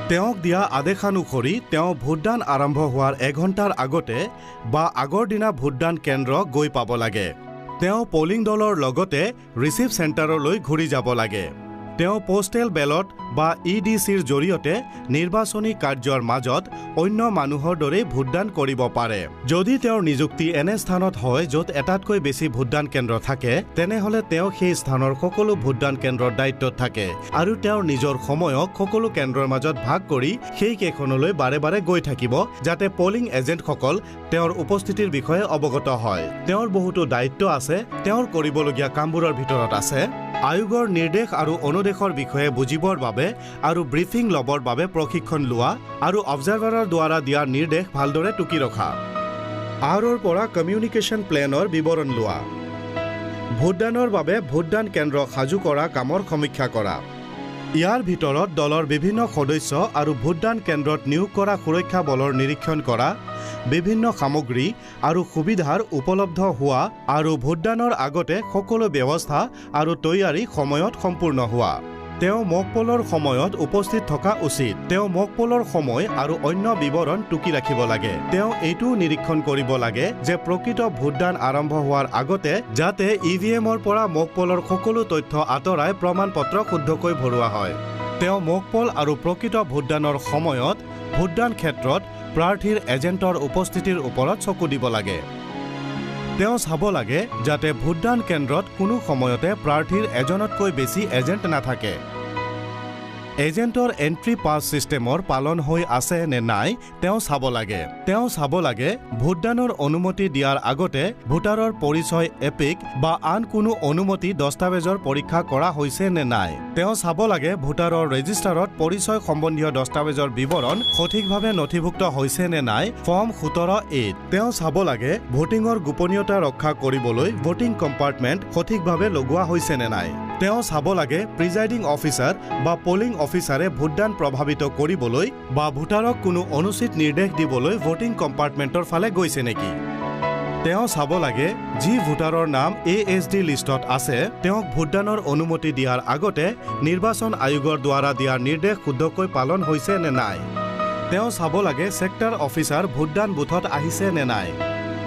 তেওঁক দিয়া আদেশানুসৰি তেওঁ ভোটদান আৰম্ভ হোৱাৰ এঘণ্টাৰ আগতে বা আগৰ দিনা ভোটদান কেন্দ্ৰ গৈ পাব লাগে। তেওঁ পলিং দলৰ লগতে ৰিচিভ চেণ্টাৰলৈ ঘূৰি যাব লাগে। তেওঁ পোষ্টেল বেলট বা EDCৰ জৰিয়তে নিৰ্বাচনী কাৰ্যৰ মাজত অন্য মানুহৰ দৰে ভোটদান কৰিব পাৰে। যদি তেওঁৰ নিযুক্তি এনে স্থানত হয় য'ত এটাতকৈ বেছি ভোটদান কেন্দ্ৰ থাকে, তেনেহ'লে তেওঁ সেই স্থানৰ সকলো ভোটদান কেন্দ্ৰৰ দায়িত্বত থাকে আৰু তেওঁৰ নিজৰ সময়ক সকলো কেন্দ্ৰৰ মাজত ভাগ কৰি সেই কেইখনলৈ বাৰে বাৰে গৈ থাকিব, যাতে পলিং এজেণ্টসকল তেওঁৰ উপস্থিতিৰ বিষয়ে অৱগত হয়। তেওঁৰ বহুতো দায়িত্ব আছে। তেওঁৰ কৰিবলগীয়া কামবোৰৰ ভিতৰত আছে আয়োগৰ নিৰ্দেশ আৰু অনুদেশৰ বিষয়ে বুজিবৰ বাবে আৰু ব্ৰিফিং ল'বৰ বাবে প্ৰশিক্ষণ লোৱা আৰু অবজাৰ্ভাৰৰ দ্বাৰা দিয়া নিৰ্দেশ ভালদৰে টুকি ৰখা। আৰৰ পৰা কমিউনিকেশ্যন প্লেনৰ বিৱৰণ লোৱা। ভোটদানৰ বাবে ভোটদান কেন্দ্ৰ সাজু কৰা কামৰ সমীক্ষা কৰা। ইয়াৰ ভিতৰত দলৰ বিভিন্ন সদস্য আৰু ভোটদান কেন্দ্ৰত নিয়োগ কৰা সুৰক্ষা বলৰ নিৰীক্ষণ কৰা, বিভিন্ন সামগ্ৰী আৰু সুবিধাৰ উপলব্ধ হোৱা আৰু ভোটদানৰ আগতে সকলো ব্যৱস্থা আৰু তৈয়াৰী সময়ত সম্পূৰ্ণ হোৱা। তেওঁ মকপলৰ সময়ত উপস্থিত থকা উচিত। তেওঁ মকপলৰ সময় আৰু অন্য বিৱৰণ টুকি ৰাখিব লাগে। তেওঁ এইটোও নিৰীক্ষণ কৰিব লাগে যে প্ৰকৃত ভোটদান আৰম্ভ হোৱাৰ আগতে যাতে ইভিএমৰ পৰা মকপলৰ সকলো তথ্য আঁতৰাই প্ৰমাণ পত্ৰ শুদ্ধকৈ ভৰোৱা হয়। তেওঁ মকপল আৰু প্ৰকৃত ভোটদানৰ সময়ত ভোটদান ক্ষেত্ৰত প্ৰাৰ্থীৰ এজেণ্টৰ উপস্থিতিৰ ওপৰত চকু দিব লাগে। তেওঁ চাব লাগে যাতে ভোটদান কেন্দ্ৰত কোনো সময়তে প্ৰাৰ্থীৰ এজনতকৈ বেছি এজেণ্ট নাথাকে। এজেণ্টৰ এণ্ট্ৰি পাছ ছিষ্টেমৰ পালন হৈ আছে নে নাই তেওঁ চাব লাগে। তেওঁ চাব লাগে ভোটদানৰ অনুমতি দিয়াৰ আগতে ভোটাৰৰ পৰিচয় এপিক বা আন কোনো অনুমতি দস্তাবেজৰ পৰীক্ষা কৰা হৈছে নে নাই। তেওঁ চাব লাগে ভোটাৰৰ ৰেজিষ্টাৰত পৰিচয় সম্বন্ধীয় দস্তাবেজৰ বিৱৰণ সঠিকভাৱে নথিভুক্ত হৈছে নে নাই, ফৰ্ম 17A। তেওঁ চাব লাগে ভোটিঙৰ গোপনীয়তা ৰক্ষা কৰিবলৈ ভোটিং কম্পাৰ্টমেণ্ট সঠিকভাৱে লগোৱা হৈছে নে নাই। তেওঁ চাব লাগে প্ৰিজাইডিং অফিচাৰ বা পলিং অফিচাৰে ভোটদান প্ৰভাৱিত কৰিবলৈ বা ভোটাৰক কোনো অনুচিত নিৰ্দেশ দিবলৈ ভোটিং কম্পাৰ্টমেণ্টৰ ফালে গৈছে নেকি। তেওঁ চাব লাগে যি ভোটাৰৰ নাম ASD লিষ্টত আছে তেওঁক ভোটদানৰ অনুমতি দিয়াৰ আগতে নিৰ্বাচন আয়োগৰ দ্বাৰা দিয়া নিৰ্দেশ শুদ্ধকৈ পালন হৈছে নে নাই। তেওঁ চাব লাগে ছেক্টৰ অফিচাৰ ভোটদান বুথত আহিছে নে নাই।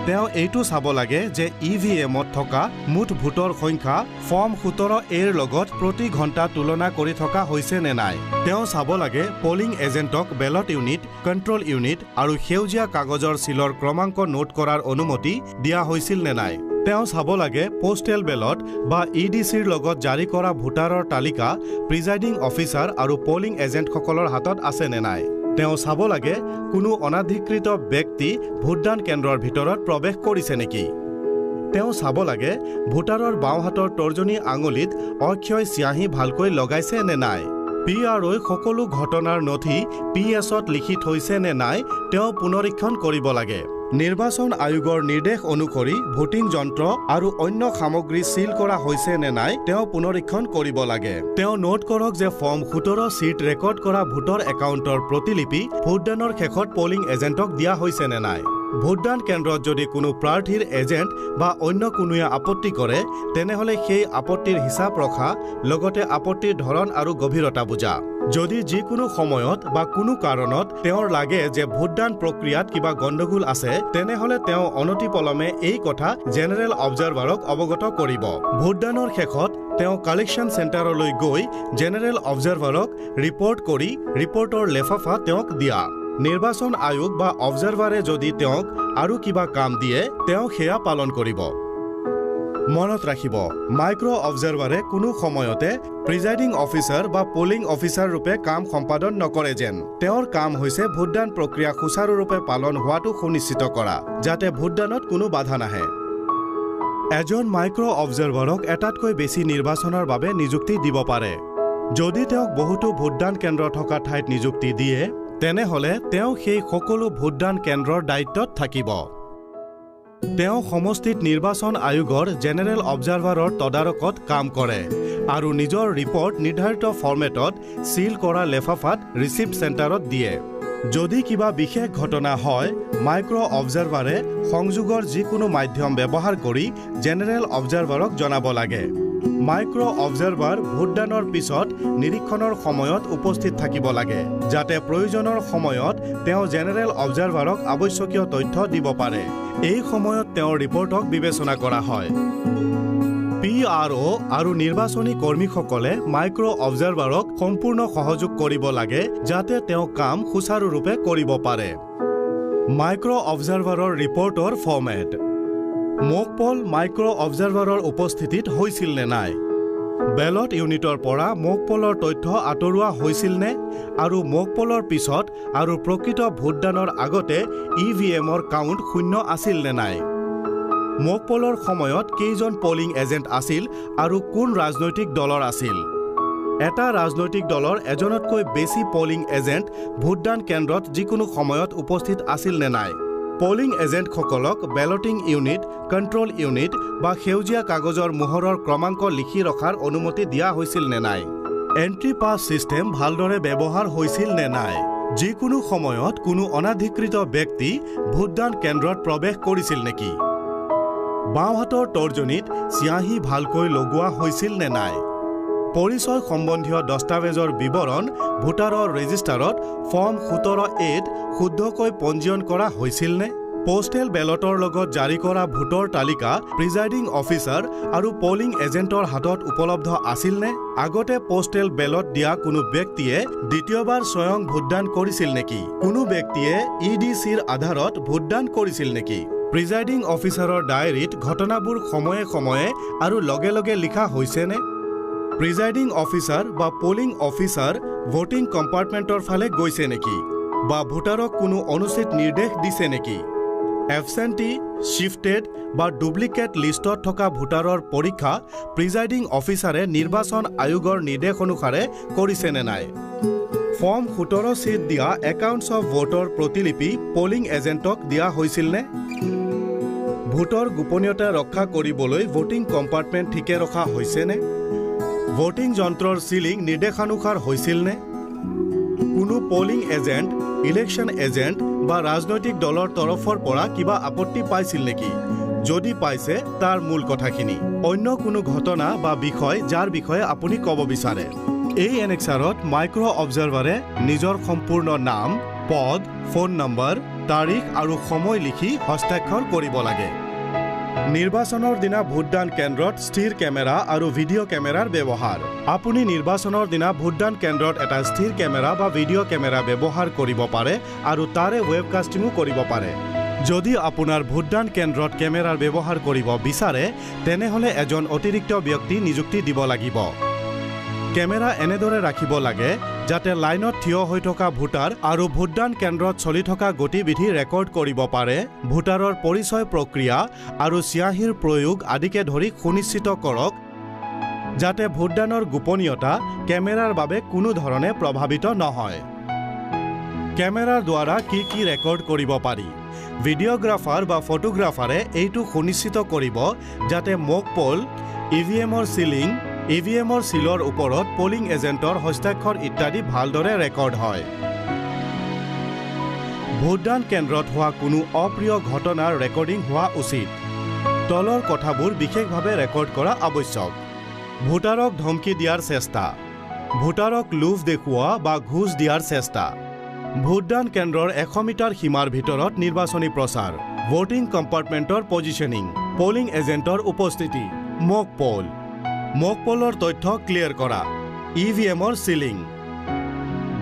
তেওঁ এইটো চাব লাগে যে EVMত থকা মুঠ ভোটৰ সংখ্যা ফৰ্ম 17A লগত প্ৰতি ঘণ্টা তুলনা কৰি থকা হৈছে নে নাই। তেওঁ চাব লাগে পলিং এজেণ্টক বেলট ইউনিট, কণ্ট্ৰল ইউনিট আৰু সেউজীয়া কাগজৰ চিলৰ ক্ৰমাংক নোট কৰাৰ অনুমতি দিয়া হৈছিল নে নাই। তেওঁ চাব লাগে পোষ্টেল বেলট বা EDCৰ লগত জাৰি কৰা ভোটাৰৰ তালিকা প্ৰিজাইডিং অফিচাৰ আৰু পলিং এজেণ্টসকলৰ হাতত আছে নে নাই। তেওঁ চাব লাগে কোনো অনাধিকৃত ব্যক্তি ভোটদান কেন্দ্ৰৰ ভিতৰত প্ৰৱেশ কৰিছে নেকি। তেওঁ চাব লাগে ভোটাৰৰ বাওঁহাতৰ তৰ্জনী আঙুলিত অক্ষয় চিয়াহী ভালকৈ লগাইছে নে নাই। PROই সকলো ঘটনাৰ নথি PS-ত লিখি থৈছে নে নাই তেওঁ পুনৰীক্ষণ কৰিব লাগে। নিৰ্বাচন আয়োগৰ নিৰ্দেশ অনুসৰি ভোটিং যন্ত্ৰ আৰু অন্য সামগ্ৰী সিল কৰা হৈছে নে নাই তেওঁ পুনৰীক্ষণ কৰিব লাগে। তেওঁ নোট কৰক যে ফৰ্ম 17 চিট ৰেকৰ্ড কৰা ভোটৰ একাউণ্টৰ প্ৰতিলিপি ভোটদানৰ শেষত পলিং এজেণ্টক দিয়া হৈছে নে নাই। ভোটদান কেন্দ্ৰত যদি কোনো প্ৰাৰ্থীৰ এজেণ্ট বা অন্য কোনোৱে আপত্তি কৰে তেনেহলে সেই আপত্তিৰ হিচাপ ৰখা লগতে আপত্তিৰ ধৰণ আৰু গভীৰতা বুজা। যদি যিকোনো সময়ত বা কোনো কাৰণত তেওঁৰ লাগে যে ভোটদান প্ৰক্ৰিয়াত কিবা গণ্ডগোল আছে তেনেহলে তেওঁ অনতিপলমে এই কথা জেনেৰেল অবজাৰভাৰক অৱগত কৰিব। ভোটদানৰ শেষত তেওঁ কালেকশ্যন চেণ্টাৰলৈ গৈ জেনেৰেল অবজাৰভাৰক ৰিপৰ্ট কৰি ৰিপৰ্টৰ লেফাফা তেওঁক দিয়া। নিৰ্বাচন আয়োগ বা অবজাৰভাৰে যদি তেওঁক আৰু কিবা কাম দিয়ে তেওঁ সেয়া পালন কৰিব। মনত ৰাখিব মাইক্ৰ অবজাৰভাৰে কোনো সময়তে প্ৰিজাইডিং অফিচাৰ বা পলিং অফিচাৰ ৰূপে কাম সম্পাদন নকৰে যেন। তেওঁৰ কাম হৈছে ভোটদান প্ৰক্ৰিয়া সুচাৰুৰূপে পালন হোৱাটো সুনিশ্চিত কৰা যাতে ভোটদানত কোনো বাধা নাহে। এজন মাইক্ৰ অবজাৰভাৰক এটাতকৈ বেছি নিৰ্বাচনৰ বাবে নিযুক্তি দিব পাৰে। যদি তেওঁক বহুতো ভোটদান কেন্দ্ৰ থকা ঠাইত নিযুক্তি দিয়ে তেনেহলে তেওঁ সেই সকলো ভোটদান কেন্দ্ৰৰ দায়িত্বত থাকিব। তেওঁ সমষ্টিত নিৰ্বাচন আয়োগৰ জেনেৰেল অবজাৰভাৰৰ তদাৰকত কাম কৰে আৰু নিজৰ ৰিপৰ্ট নিৰ্ধাৰিত ফৰ্মেটত সিল কৰা লেফাফাত ৰিচিপ্ট চেণ্টাৰত দিয়ে। যদি কিবা বিশেষ ঘটনা হয় মাইক্ৰ অবজাৰভাৰে সংযোগৰ যিকোনো মাধ্যম ব্যৱহাৰ কৰি জেনেৰেল অবজাৰভাৰক জনাব লাগে। মাইক্ৰ অবজাৰভাৰ ভোটদানৰ পিছত নিৰীক্ষণৰ সময়ত উপস্থিত থাকিব লাগে যাতে প্ৰয়োজনৰ সময়ত তেওঁ জেনেৰেল অবজাৰভাৰক আৱশ্যকীয় তথ্য দিব পাৰে। এই সময়ত তেওঁৰ ৰিপৰ্টক বিবেচনা কৰা হয়। PRO আৰু নিৰ্বাচনী কৰ্মীসকলে মাইক্ৰ অবজাৰভাৰক সম্পূৰ্ণ সহযোগ কৰিব লাগে যাতে তেওঁ কাম সুচাৰুৰূপে কৰিব পাৰে। মাইক্ৰ অবজাৰভাৰৰ ৰিপৰ্টৰ ফৰ্মেট। মকপল মাইক্ৰ অবজাৰভাৰৰ উপস্থিতিত হৈছিল নে নাই। বেলট ইউনিটৰ পৰা মকপলৰ তথ্য আঁতৰোৱা হৈছিল নে আৰু মকপলৰ পিছত আৰু প্ৰকৃত ভোটদানৰ আগতে EVMৰ কাউণ্ট শূন্য আছিল নে নাই। মকপলৰ সময়ত কেইজন পলিং এজেণ্ট আছিল আৰু কোন ৰাজনৈতিক দলৰ আছিল। এটা ৰাজনৈতিক দলৰ এজনতকৈ বেছি পলিং এজেণ্ট ভোটদান কেন্দ্ৰত যিকোনো সময়ত উপস্থিত আছিল নে নাই। পলিং এজেণ্টসকলক বেলটিং ইউনিট, কণ্ট্ৰল ইউনিট বা সেউজীয়া কাগজৰ মোহৰৰ ক্ৰমাংক লিখি ৰখাৰ অনুমতি দিয়া হৈছিল নে নাই। এণ্ট্ৰি পাছ ছিষ্টেম ভালদৰে ব্যৱহাৰ হৈছিল নে নাই। যিকোনো সময়ত কোনো অনাধিকৃত ব্যক্তি ভোটদান কেন্দ্ৰত প্ৰৱেশ কৰিছিল নেকি। বাওঁহাতৰ তৰ্জনীত চিয়াহী ভালকৈ লগোৱা হৈছিল নে নাই। পৰিচয় সম্বন্ধীয় দস্তাবেজৰ বিৱৰণ ভোটাৰৰ ৰেজিষ্টাৰত ফৰ্ম 17A-ত শুদ্ধকৈ পঞ্জীয়ন কৰা হৈছিল নে। পোষ্টেল বেলটৰ লগত জাৰি কৰা ভোটৰ তালিকা প্ৰিজাইডিং অফিচাৰ আৰু পলিং এজেণ্টৰ হাতত উপলব্ধ আছিল নে। আগতে পোষ্টেল বেলট দিয়া কোনো ব্যক্তিয়ে দ্বিতীয়বাৰ স্বয়ং ভোটদান কৰিছিল নেকি। কোনো ব্যক্তিয়ে EDCৰ আধাৰত ভোটদান কৰিছিল নেকি। প্ৰিজাইডিং অফিচাৰৰ ডায়েৰীত ঘটনাবোৰ সময়ে সময়ে আৰু লগে লগে লিখা হৈছেনে। প্ৰিজাইডিং অফিচাৰ বা পলিং অফিচাৰ ভোটিং কম্পাৰ্টমেণ্টৰ ফালে গৈছে নেকি বা ভোটাৰক কোনো অনুচিত নিৰ্দেশ দিছে নেকি। এবচেণ্টি, শিফটেড বা ডুপ্লিকেট লিষ্টত থকা ভোটাৰৰ পৰীক্ষা প্ৰিজাইডিং অফিচাৰে নিৰ্বাচন আয়োগৰ নিৰ্দেশ অনুসাৰে কৰিছে নে নাই। ফৰ্ম 17 চিট দিয়া একাউণ্টছ অফ ভোটৰ প্ৰতিলিপি পলিং এজেণ্টক দিয়া হৈছিল নে। ভোটৰ গোপনীয়তা ৰক্ষা কৰিবলৈ ভোটিং কম্পাৰ্টমেণ্ট ঠিকে ৰখা হৈছেনে। ভোটিং যন্ত্ৰৰ সিলিং নিৰ্দেশানুসাৰ হৈছিল নে। কোনো পলিং এজেণ্ট, ইলেকশ্যন এজেণ্ট বা ৰাজনৈতিক দলৰ তৰফৰ পৰা কিবা আপত্তি পাইছিল নেকি। যদি পাইছে তাৰ মূল কথাখিনি। অন্য কোনো ঘটনা বা বিষয় যাৰ বিষয়ে আপুনি ক'ব বিচাৰে। এই এনেক্সাৰত মাইক্ৰ অবজাৰভাৰে নিজৰ সম্পূৰ্ণ নাম, পদ, ফোন নম্বৰ, তাৰিখ আৰু সময় লিখি হস্তাক্ষৰ কৰিব লাগে। নিৰ্বাচনৰ দিনা ভোটদান কেন্দ্ৰত স্থিৰ কেমেৰা আৰু ভিডিঅ' কেমেৰাৰ ব্যৱহাৰ। আপুনি নিৰ্বাচনৰ দিনা ভোটদান কেন্দ্ৰত এটা স্থিৰ কেমেৰা বা ভিডিঅ' কেমেৰা ব্যৱহাৰ কৰিব পাৰে আৰু তাৰে ৱেবকাষ্টিঙো কৰিব পাৰে। যদি আপোনাৰ ভোটদান কেন্দ্ৰত কেমেৰাৰ ব্যৱহাৰ কৰিব বিচাৰে তেনেহ'লে এজন অতিৰিক্ত ব্যক্তি নিযুক্তি দিব লাগিব। কেমেৰা এনেদৰে ৰাখিব লাগে যাতে লাইনত থিয় হৈ থকা ভোটাৰ আৰু ভোটদান কেন্দ্ৰত চলি থকা গতিবিধি ৰেকৰ্ড কৰিব পাৰে, ভোটাৰৰ পৰিচয় প্ৰক্ৰিয়া আৰু চিয়াহীৰ প্ৰয়োগ আদিকে ধৰি সুনিশ্চিত কৰক যাতে ভোটদানৰ গোপনীয়তা কেমেৰাৰ বাবে কোনো ধৰণে প্ৰভাৱিত নহয়। কেমেৰাৰ দ্বাৰা কি ৰেকৰ্ড কৰিব পাৰি? ভিডিঅ'গ্ৰাফাৰ বা ফটোগ্ৰাফাৰে এইটো সুনিশ্চিত কৰিব যাতে মক পোল, ইভিএমৰ চিলিং, ইভিএমৰ চিলৰ ওপৰত পলিং এজেণ্টৰ হস্তাক্ষৰ ইত্যাদি ভালদৰে ৰেকৰ্ড হয়। ভোটদান কেন্দ্ৰত হোৱা কোনো অপ্ৰিয় ঘটনাৰ ৰেকৰ্ডিং হোৱা উচিত। তলৰ কথাবোৰ বিশেষভাৱে ৰেকৰ্ড কৰা আৱশ্যক। ভোটাৰক ধমকি দিয়াৰ চেষ্টা, ভোটাৰক লোভ দেখুওৱা বা ঘুষ দিয়াৰ চেষ্টা, ভোটদান কেন্দ্ৰৰ 100 মিটাৰ সীমাৰ ভিতৰত নিৰ্বাচনী প্ৰচাৰ, ভোটিং কম্পাৰ্টমেণ্টৰ পজিশ্যনিং, পলিং এজেণ্টৰ উপস্থিতি, মক পোল, মক পোলৰ তথ্য ক্লিয়াৰ কৰা, ইভিএমৰ চিলিং,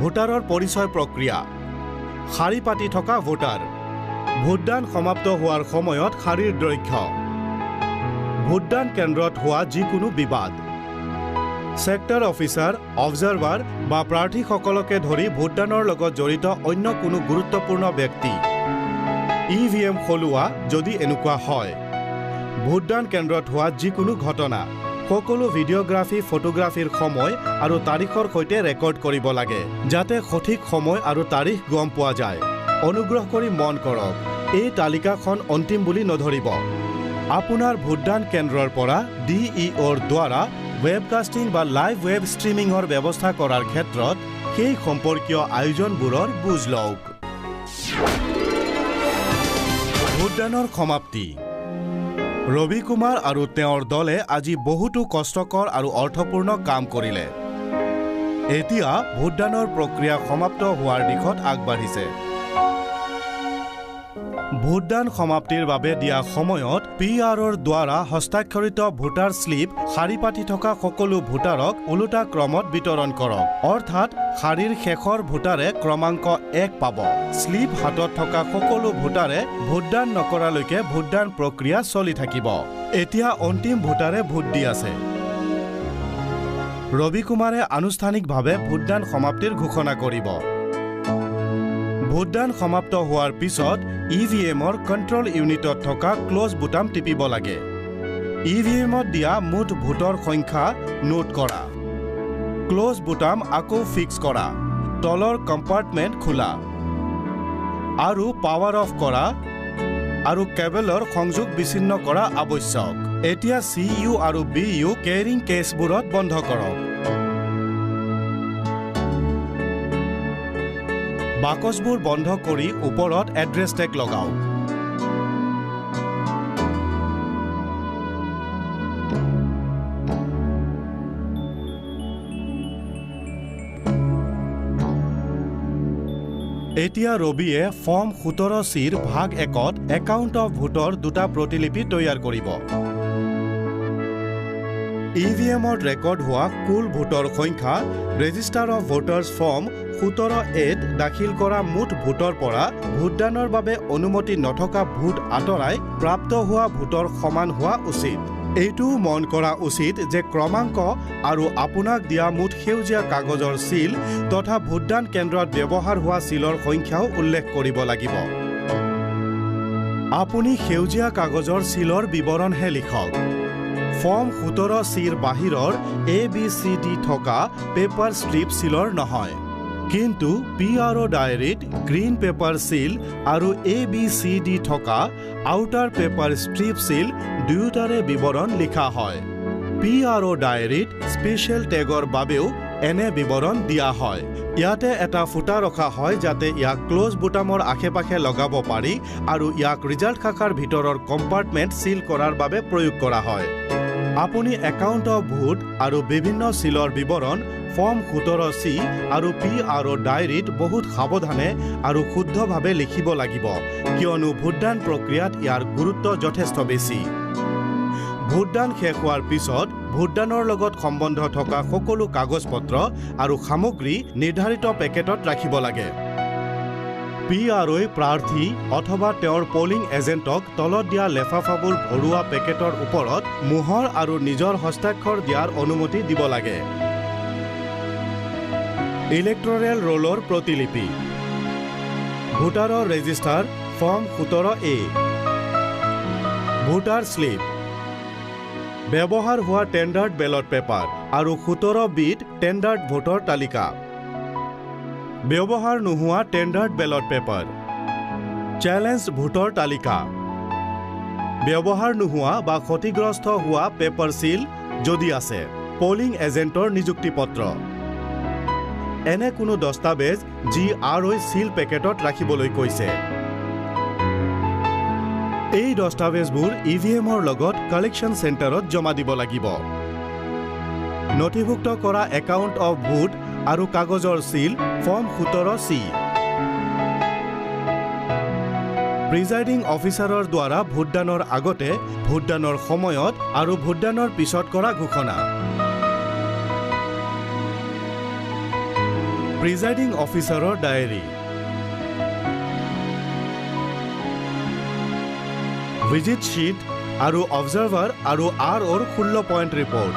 ভোটাৰৰ পৰিচয় প্ৰক্ৰিয়া, শাৰী পাতি থকা ভোটাৰ, ভোটদান সমাপ্ত হোৱাৰ সময়ত শাৰীৰ দৈৰ্ঘ্য, ভোটদান কেন্দ্ৰত হোৱা যিকোনো বিবাদ, সেক্টৰ অফিচাৰ, অবজাৰ্ভাৰ বা প্ৰাৰ্থীসকলকে ধৰি ভোটদানৰ লগত জড়িত অন্য কোনো গুৰুত্বপূৰ্ণ ব্যক্তি, ইভিএম সলোৱা যদি এনেকুৱা হয়, ভোটদান কেন্দ্ৰত হোৱা যিকোনো ঘটনা, সকলো ভিডিঅ'গ্ৰাফী, ফটোগ্ৰাফীৰ সময় আৰু তাৰিখৰ সৈতে ৰেকৰ্ড কৰিব লাগে যাতে সঠিক সময় আৰু তাৰিখ গম পোৱা যায়। অনুগ্ৰহ কৰি মন কৰক, এই তালিকাখন অন্তিম বুলি নধৰিব। আপোনাৰ ভোটদান কেন্দ্ৰৰ পৰা DEOৰ দ্বাৰা ৱেবকাষ্টিং বা লাইভ ৱেব ষ্ট্ৰিমিঙৰ ব্যৱস্থা কৰাৰ ক্ষেত্ৰত সেই সম্পৰ্কীয় আয়োজনবোৰৰ বুজ লওক। ভোটদানৰ সমাপ্তি। ৰবি কুমাৰ আৰু তেওঁৰ দলে আজি বহুতো কষ্টকৰ আৰু অৰ্থপূৰ্ণ কাম কৰিলে। এতিয়া ভোটদানৰ প্ৰক্ৰিয়া সমাপ্ত হোৱাৰ দিশত আগবাঢ়িছে। ভোটদান সমাপ্তিৰ বাবে দিয়া সময়ত PRৰ দ্বাৰা হস্তাক্ষৰিত ভোটাৰ শ্লিপ শাৰী পাতি থকা সকলো ভোটাৰক ওলোটা ক্ৰমত বিতৰণ কৰক। অৰ্থাৎ শাৰীৰ শেষৰ ভোটাৰে ক্ৰমাংক 1 পাব। শ্লিপ হাতত থকা সকলো ভোটাৰে ভোটদান নকৰালৈকে ভোটদান প্ৰক্ৰিয়া চলি থাকিব। এতিয়া অন্তিম ভোটাৰে ভোট দি আছে। ৰবি কুমাৰে আনুষ্ঠানিকভাৱে ভোটদান সমাপ্তিৰ ঘোষণা কৰিব। ভোটদান সমাপ্ত হোৱাৰ পিছত ইভিএমৰ কণ্ট্ৰল ইউনিটত থকা ক্ল'জ বুটাম টিপিব লাগে। ইভিএমত দিয়া মুঠ ভোটৰ সংখ্যা নোট কৰা। ক্ল'জ বুটাম আকৌ ফিক্স কৰা। তলৰ কম্পাৰ্টমেণ্ট খোলা আৰু পাৱাৰ অফ কৰা আৰু কেবলৰ সংযোগ বিচ্ছিন্ন কৰা আৱশ্যক। এতিয়া CU আৰু BU কেৰিং কেছবোৰত বন্ধ কৰক। বাকচবোৰ বন্ধ কৰি ওপৰত এড্ৰেছ টেগ লগাওক। এতিয়া ৰবিয়ে ফৰ্ম 17C ভাগ 1ত একাউণ্ট অফ ভোটৰ 2টা প্ৰতিলিপি তৈয়াৰ কৰিব। ইভিএমত ৰেকৰ্ড হোৱা কুল ভোটৰ সংখ্যা register of voters form 17A দাখিল কৰা মুঠ ভোটৰ পৰা ভোটদানৰ বাবে অনুমতি নথকা ভোট আঁতৰাই প্ৰাপ্ত হোৱা ভোটৰ সমান হোৱা উচিত। এইটোও মন কৰা উচিত যে ক্ৰমাংক আৰু আপোনাক দিয়া মুঠ সেউজীয়া কাগজৰ চিল তথা ভোটদান কেন্দ্ৰত ব্যৱহাৰ হোৱা চিলৰ সংখ্যাও উল্লেখ কৰিব লাগিব। আপুনি সেউজীয়া কাগজৰ চিলৰ বিৱৰণহে লিখক। ফৰ্ম 17Cৰ বাহিৰৰ ABCD থকা পেপাৰ ষ্ট্ৰিপ চিলৰ নহয়, কিন্তু PRO ডায়েৰীত গ্ৰীণ পেপাৰ চিল আৰু ABCD থকা আউটাৰ পেপাৰ ষ্ট্ৰিপ চিল দুয়োটাৰে বিৱৰণ লিখা হয়। PRO ডায়েৰীত স্পেচিয়েল টেগৰ বাবেও এনে বিৱৰণ দিয়া হয়। ইয়াতে এটা ফুটা ৰখা হয় যাতে ইয়াক ক্ল'জ বুটামৰ আশে-পাশে লগাব পাৰি আৰু ইয়াক ৰিজাল্ট শাখাৰ ভিতৰৰ কম্পাৰ্টমেণ্ট চিল কৰাৰ বাবে প্ৰয়োগ কৰা হয়। আপুনি একাউণ্ট অফ ভোট আৰু বিভিন্ন চিলৰ বিৱৰণ ফৰ্ম 17C আৰু PRO ডায়েৰীত বহুত সাৱধানে আৰু শুদ্ধভাৱে লিখিব লাগিব, কিয়নো ভোটদান প্ৰক্ৰিয়াত ইয়াৰ গুৰুত্ব যথেষ্ট বেছি। ভোটদান শেষ হোৱাৰ পিছত ভোটদানৰ লগত সম্বন্ধ থকা সকলো কাগজ-পত্ৰ আৰু সামগ্ৰী নিৰ্ধাৰিত পেকেটত ৰাখিব লাগে। PROই প্ৰাৰ্থী অথবা তেওঁৰ পলিং এজেণ্টক তলত দিয়া লেফাফাবোৰ ভৰোৱা পেকেটৰ ওপৰত মোহৰ আৰু নিজৰ হস্তাক্ষৰ দিয়াৰ অনুমতি দিব লাগে। ইলেক্টৰেল ৰোলৰ প্ৰতিলিপি, ভোটাৰৰ register form 17A, voter slip, ব্যৱহাৰ হোৱা টেণ্ডাৰ্ড বেলট পেপাৰ আৰু 17 বিট টেণ্ডাৰ্ড ভোটৰ তালিকা, ব্যৱহাৰ নোহোৱা টেণ্ডাৰ্ড বেলট পেপাৰ, চেলেঞ্জ ভোটৰ তালিকা, ব্যৱহাৰ নোহোৱা বা ক্ষতিগ্ৰস্ত হোৱা পেপাৰ চিল যদি আছে, পলিং এজেণ্টৰ নিযুক্তি পত্ৰ, এনে কোনো দস্তাবেজ যি ROই চিল পেকেটত ৰাখিবলৈ কৈছে। এই দস্তাবেজবোৰ EVMৰ লগত কালেকশ্যন চেণ্টাৰত জমা দিব লাগিব। নথিভুক্ত কৰা একাউণ্ট অফ ভোট আৰু কাগজৰ চিল ফৰ্ম 17C। প্ৰিজাইডিং অফিচাৰৰ দ্বাৰা ভোটদানৰ আগতে, ভোটদানৰ সময়ত আৰু ভোটদানৰ পিছত কৰা ঘোষণা। প্ৰিজাইডিং অফিচাৰৰ ডায়েৰী, ভিজিট শ্বীট আৰু অবজাৰ্ভাৰ আৰু ROৰ 16 পইণ্ট ৰিপৰ্ট।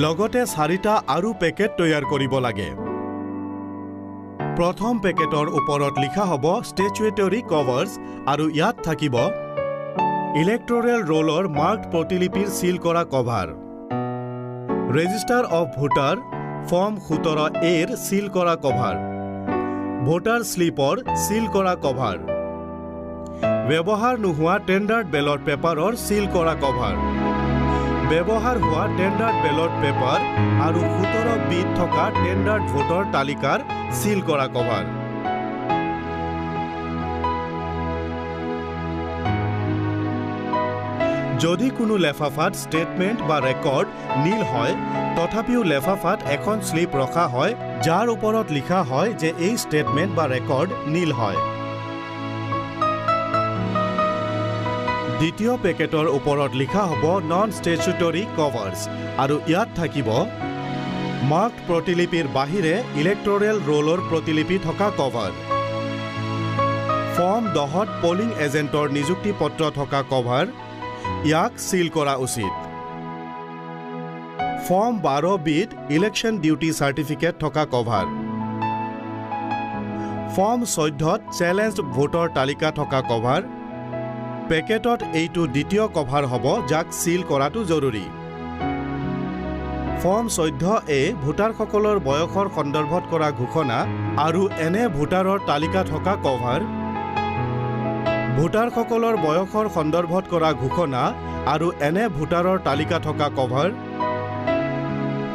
লগতে 4টা আৰু পেকেট তৈয়াৰ কৰিব লাগে। প্ৰথম পেকেটৰ ওপৰত লিখা হ'ব ষ্টেচুৱেটৰী কভাৰ্ছ আৰু ইয়াত থাকিব ইলেক্টৰেল ৰোলৰ মাৰ্কড প্ৰতিলিপিৰ চিল কৰা cover, register of voter form 17Aৰ চিল কৰা কভাৰ, ভোটাৰ শ্লিপৰ চিল কৰা কভাৰ, ব্যৱহাৰ নোহোৱা টেণ্ডাৰ্ড বেলট পেপাৰৰ চিল কৰা কভাৰ, ব্যৱহাৰ হোৱা টেণ্ডাৰ্ড বেলট পেপাৰ আৰু 17 বিট থকা টেণ্ডাৰ্ড ভোটৰ তালিকাৰ চিল কৰা কভাৰ। যদি কোনো লেফাফাত ষ্টেটমেণ্ট বা ৰেকৰ্ড নীল হয়, তথাপিও লেফাফাত এখন শ্লিপ ৰখা হয় যাৰ ওপৰত লিখা হয় যে এই ষ্টেটমেণ্ট বা ৰেকৰ্ড নীল হয়। দ্বিতীয় পেকেটৰ ওপৰত লিখা হ'ব নন ষ্টেচুটৰী কভাৰ্ছ আৰু ইয়াত থাকিব মাৰ্কড প্ৰতিলিপিৰ বাহিৰে ইলেক্টৰেল ৰোলৰ প্ৰতিলিপি থকা কভাৰ, ফৰ্ম 10ত পলিং এজেণ্টৰ নিযুক্তি পত্ৰ থকা কভাৰ, ইয়াক চিল কৰা উচিত। ফৰ্ম 12 বিট ইলেকশ্যন ডিউটি চাৰ্টিফিকেট থকা কভাৰ, ফৰ্ম 14ত চেলেঞ্জড ভোটৰ তালিকা থকা কভাৰ। পেকেটত এইটো দ্বিতীয় কভাৰ হ'ব যাক চিল কৰাটো জৰুৰী। ফৰ্ম 14A ভোটাৰসকলৰ বয়সৰ সন্দৰ্ভত কৰা ঘোষণা আৰু এনে ভোটাৰৰ তালিকা থকা কভাৰ, ভোটাৰসকলৰ বয়সৰ সন্দৰ্ভত কৰা ঘোষণা আৰু এনে ভোটাৰৰ তালিকা থকা কভাৰ,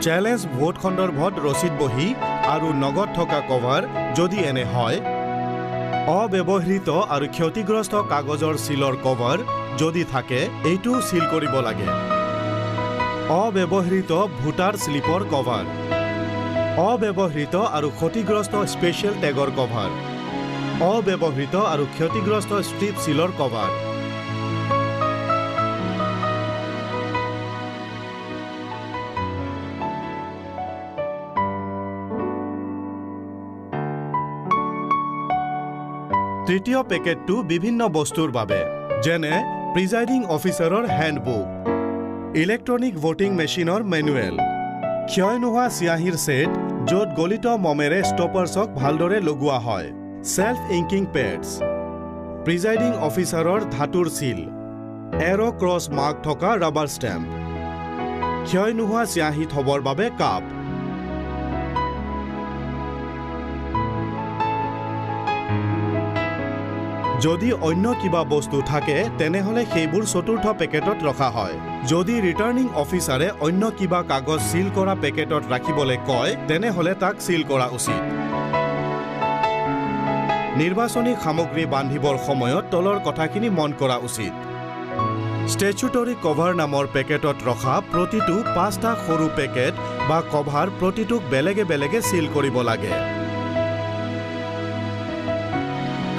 চেলেঞ্জ ভোট সন্দৰ্ভত ৰচিদ বহী আৰু নগদ থকা কভাৰ যদি এনে হয়, অব্যৱহৃত আৰু ক্ষতিগ্ৰস্ত কাগজৰ চিলৰ কভাৰ যদি থাকে এইটো চিল কৰিব লাগে। অব্যৱহৃত ভোটাৰ শ্লিপৰ কভাৰ, অব্যৱহৃত আৰু ক্ষতিগ্ৰস্ত স্পেচিয়েল টেগৰ কভাৰ, অব্যৱহৃত আৰু ক্ষতিগ্ৰস্ত ষ্ট্ৰিপ চিলৰ কভাৰ। তৃতীয় পেকেটটো বিভিন্ন বস্তুৰ বাবে, যেনে প্ৰিজাইডিং অফিচাৰৰ হেণ্ডবুক, ইলেক্ট্ৰনিক ভোটিং মেচিনৰ মেনুৱেল, ক্ষয় নোহোৱা চিয়াহীৰ ছেট য'ত গলিত মমেৰে ষ্টপাৰ্ছক ভালদৰে লগোৱা হয়, সেল্ফ ইংকিং পেডছ, প্ৰিজাইডিং অফিচাৰৰ ধাতুৰ চিল, এৰ' ক্ৰছ মাৰ্ক থকা ৰাবাৰ ষ্টেম্প, ক্ষয় নোহোৱা চিয়াহী থবৰ বাবে কাপ। যদি অন্য কিবা বস্তু থাকে তেনেহলে সেইবোৰ চতুৰ্থ পেকেটত ৰখা হয়। যদি ৰিটাৰ্নিং অফিচাৰে অন্য কিবা কাগজ সিল কৰা পেকেটত ৰাখিবলৈ কয় তেনেহলে তাক সিল কৰা উচিত। নিৰ্বাচনী সামগ্ৰী বান্ধিবৰ সময়ত তলৰ কথাখিনি মন কৰা উচিত। ষ্টেচুটৰী কভাৰ নামৰ পেকেটত ৰখা প্ৰতিটো 5টা সৰু পেকেট বা কভাৰ প্ৰতিটোক বেলেগে বেলেগে সিল কৰিব লাগে।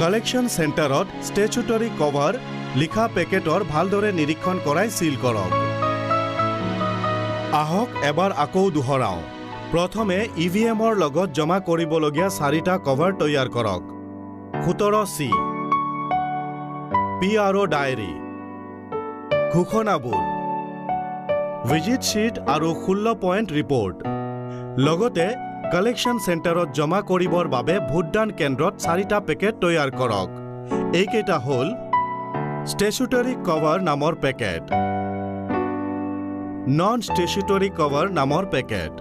কালেকশ্যন চেণ্টাৰত ষ্টেচুটৰী কভাৰ লিখা পেকেটৰ ভালদৰে নিৰীক্ষণ কৰাই সিল কৰক। আহক এবাৰ আকৌ দুহৰাও। প্ৰথমে ইভিএমৰ লগত জমা কৰিবলগীয়া 4টা কভাৰ তৈয়াৰ কৰক। 17C PRO ডায়েৰী, ঘোষণাবোৰ, ভিজিট শ্বীট আৰু 16 পইণ্ট ৰিপৰ্ট। লগতে কালেকশ্যন চেণ্টাৰত জমা কৰিবৰ বাবে ভোটদান কেন্দ্ৰত 4টা পেকেট তৈয়াৰ কৰক। এইকেইটা হ'ল ষ্টেচুটৰী কভাৰ নামৰ পেকেট, নন ষ্টেচুটৰী কভাৰ নামৰ পেকেট,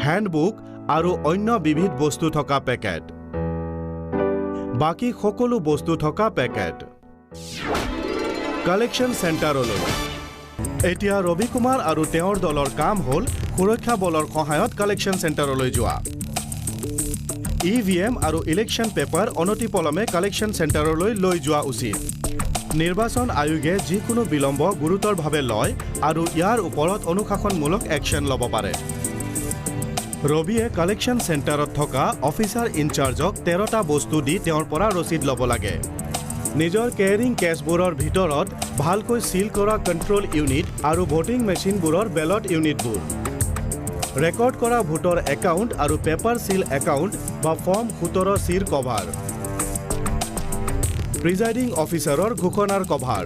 হেণ্ডবুক আৰু অন্য বিবিধ বস্তু থকা পেকেট, বাকী সকলো বস্তু থকা পেকেট। কালেকশ্যন চেণ্টাৰলৈ এতিয়া ৰবি কুমাৰ আৰু তেওঁৰ দলৰ কাম হ'ল সুৰক্ষা বলৰ সহায়ত কালেকশ্যন চেণ্টাৰলৈ যোৱা। ইভিএম আৰু ইলেকশ্যন পেপাৰ অনতিপলমে কালেকশ্যন চেণ্টাৰলৈ লৈ যোৱা উচিত। নিৰ্বাচন আয়োগে যিকোনো বিলম্ব গুৰুতৰভাৱে লয় আৰু ইয়াৰ ওপৰত অনুশাসনমূলক একশ্যন ল'ব পাৰে। ৰবিয়ে কালেকশ্যন চেণ্টাৰত থকা অফিচাৰ ইনচাৰ্জক 13টা বস্তু দি তেওঁৰ পৰা ৰচিদ ল'ব লাগে। নিজৰ কেয়াৰিং কেছবোৰৰ ভিতৰত ভালকৈ সিল কৰা কণ্ট্ৰল ইউনিট আৰু ভোটিং মেচিনবোৰৰ বেলট ইউনিটবোৰ, ৰেকৰ্ড কৰা ভোটৰ একাউণ্ট আৰু পেপাৰ সিল একাউণ্ট বা ফৰ্ম 17Cৰ কভাৰ, প্ৰিজাইডিং অফিচাৰৰ ঘোষণাৰ কভাৰ,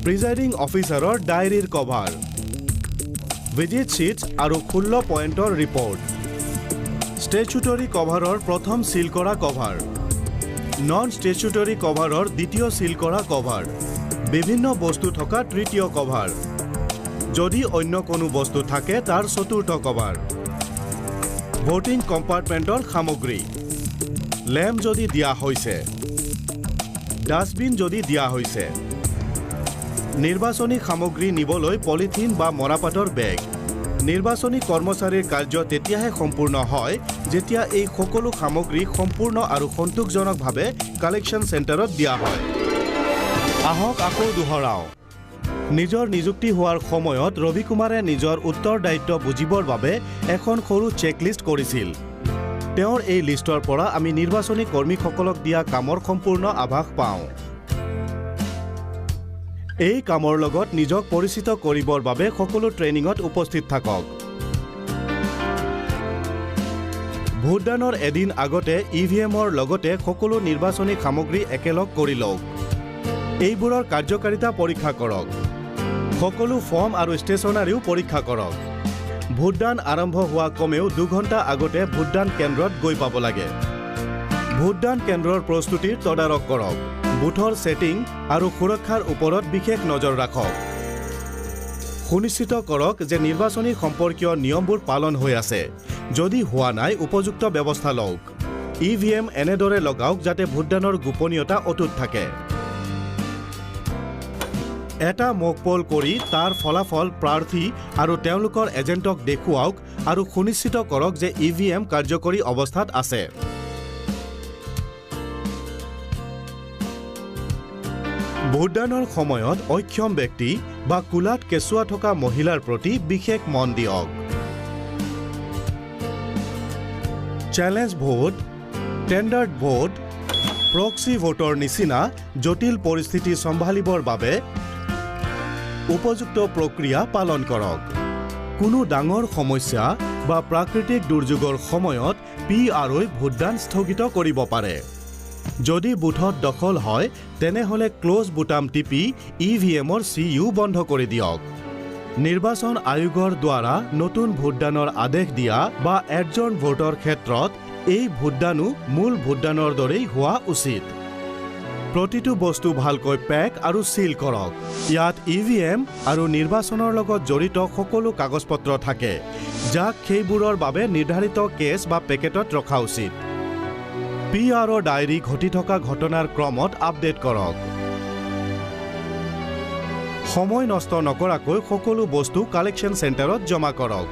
প্ৰিজাইডিং অফিচাৰৰ ডায়েৰীৰ কভাৰ, ভিজিট শ্বীটছ আৰু 16 পইণ্টৰ ৰিপৰ্ট, ষ্টেচুটৰী কভাৰৰ প্ৰথম সিল কৰা কভাৰ, নন ষ্টেচুটৰী কভাৰৰ দ্বিতীয় সিল কৰা কভাৰ, বিভিন্ন বস্তু থকা তৃতীয় কভাৰ, যদি অন্য কোনো বস্তু থাকে তাৰ চতুৰ্থ কভাৰ, ভোটিং কম্পাৰ্টমেণ্টৰ সামগ্ৰী, লেম্প যদি দিয়া হৈছে, ডাষ্টবিন যদি দিয়া হৈছে, নিৰ্বাচনী সামগ্ৰী নিবলৈ পলিথিন বা মৰাপাটৰ বেগ। নিৰ্বাচনী কৰ্মচাৰীৰ কাৰ্য তেতিয়াহে সম্পূৰ্ণ হয় যেতিয়া এই সকলো সামগ্ৰী সম্পূৰ্ণ আৰু সন্তোষজনকভাৱে কালেকশ্যন চেণ্টাৰত দিয়া হয়। আহক আকৌ দুহৰাও। নিজৰ নিযুক্তি হোৱাৰ সময়ত ৰবি কুমাৰে নিজৰ উত্তৰদায়িত্ব বুজিবৰ বাবে এখন সৰু চেকলিষ্ট কৰিছিল। তেওঁৰ এই লিষ্টৰ পৰা আমি নিৰ্বাচনী কৰ্মীসকলক দিয়া কামৰ সম্পূৰ্ণ আভাস পাওঁ। এই কামৰ লগত নিজক পৰিচিত কৰিবৰ বাবে সকলো ট্ৰেইনিঙত উপস্থিত থাকক। ভোটদানৰ এদিন আগতে ইভিএমৰ লগতে সকলো নিৰ্বাচনী সামগ্ৰী একেলগ কৰি লওক। এইবোৰৰ কাৰ্যকাৰিতা পৰীক্ষা কৰক। সকলো ফৰ্ম আৰু ষ্টেচনাৰীও পৰীক্ষা কৰক। ভোটদান আৰম্ভ হোৱা কমেও 2 ঘণ্টা আগতে ভোটদান কেন্দ্ৰত গৈ পাব লাগে। ভোটদান কেন্দ্ৰৰ প্ৰস্তুতিৰ তদাৰক কৰক। বুথৰ ছেটিং আৰু সুৰক্ষাৰ ওপৰত বিশেষ নজৰ ৰাখক। সুনিশ্চিত কৰক যে নিৰ্বাচনী সম্পৰ্কীয় নিয়মবোৰ পালন হৈ আছে। যদি হোৱা নাই উপযুক্ত ব্যৱস্থা লওক। ইভিএম এনেদৰে লগাওক যাতে ভোটদানৰ গোপনীয়তা অটুট থাকে। এটা মক পোল কৰি তাৰ ফলাফল প্ৰাৰ্থী আৰু তেওঁলোকৰ এজেণ্টক দেখুৱাওক আৰু সুনিশ্চিত কৰক যে ইভিএম কাৰ্যকৰী অৱস্থাত আছে। ভোটদানৰ সময়ত অক্ষম ব্যক্তি বা কোলাত কেঁচুৱা থকা মহিলাৰ প্ৰতি বিশেষ মন দিয়ক। Challenge vote, tendered vote, proxy ভোটৰ নিচিনা জটিল পৰিস্থিতি চম্ভালিবৰ বাবে উপযুক্ত প্ৰক্ৰিয়া পালন কৰক। কোনো ডাঙৰ সমস্যা বা প্ৰাকৃতিক দুৰ্যোগৰ সময়ত PROই ভোটদান স্থগিত কৰিব পাৰে। যদি বুথত দখল হয় তেনেহলে ক্লোজ বুটাম টিপি ইভিএমৰ CU বন্ধ কৰি দিয়ক। নিৰ্বাচন আয়োগৰ দ্বাৰা নতুন ভোটদানৰ আদেশ দিয়া বা এডজন ভোটৰ ক্ষেত্ৰত এই ভোটদানো মূল ভোটদানৰ দৰেই হোৱা উচিত। প্ৰতিটো বস্তু ভালকৈ পেক আৰু সিল কৰক। ইয়াত ইভিএম আৰু নিৰ্বাচনৰ লগত জড়িত সকলো কাগজপত্ৰ থাকে যাক সেইবোৰৰ বাবে নিৰ্ধাৰিত কেছ বা পেকেটত ৰখা উচিত। PRO ডায়েৰী ঘটি থকা ঘটনাৰ ক্ৰমত আপডেট কৰক। সময় নষ্ট নকৰাকৈ সকলো বস্তু কালেকশ্যন চেণ্টাৰত জমা কৰক।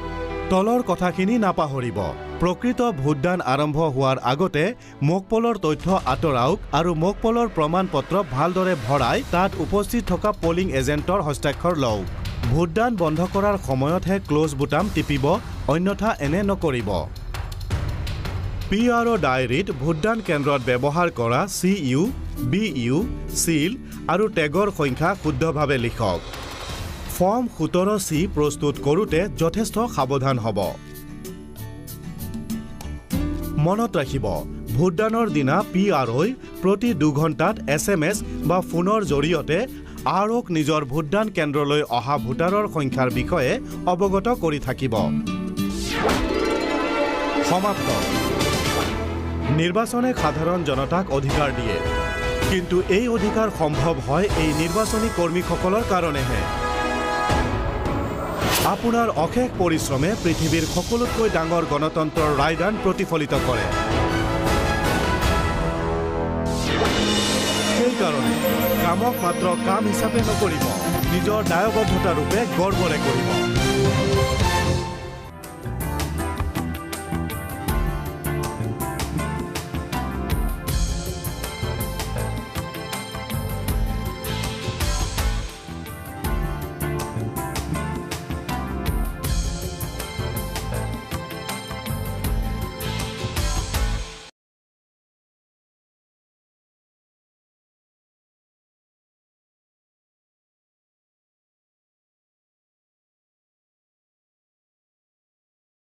তলৰ কথাখিনি নাপাহৰিব। প্ৰকৃত ভোটদান আৰম্ভ হোৱাৰ আগতে মকপলৰ তথ্য আঁতৰাওক আৰু মকপলৰ প্ৰমাণপত্ৰ ভালদৰে ভৰাই তাত উপস্থিত থকা পলিং এজেণ্টৰ হস্তাক্ষৰ লওক। ভোটদান বন্ধ কৰাৰ সময়তহে ক্ল'জ বুটাম টিপিব, অন্যথা এনে নকৰিব। PRO ডায়েৰীত ভোটদান কেন্দ্ৰত ব্যৱহাৰ কৰা CU, BU, চিল আৰু টেগৰ সংখ্যা শুদ্ধভাৱে লিখক। ফৰ্ম 17C প্ৰস্তুত কৰোঁতে যথেষ্ট সাৱধান হ'ব। মনত ৰাখিব, ভোটদানৰ দিনা PROই প্ৰতি 2 ঘণ্টাত SMS বা ফোনৰ জৰিয়তে ROক নিজৰ ভোটদান কেন্দ্ৰলৈ অহা ভোটাৰৰ সংখ্যাৰ বিষয়ে অৱগত কৰি থাকিব। সমাপ্ত। নিৰ্বাচনে সাধাৰণ জনতাক অধিকাৰ দিয়ে, কিন্তু এই অধিকাৰ সম্ভৱ হয় এই নিৰ্বাচনী কৰ্মীসকলৰ কাৰণেহে। আপোনাৰ অশেষ পৰিশ্ৰমে পৃথিৱীৰ সকলোতকৈ ডাঙৰ গণতন্ত্ৰৰ ৰায়দান প্ৰতিফলিত কৰে। সেইকাৰণে কামক মাত্ৰ কাম হিচাপে নকৰিব, নিজৰ দায়বদ্ধতা ৰূপে গৰ্বৰে কৰিব।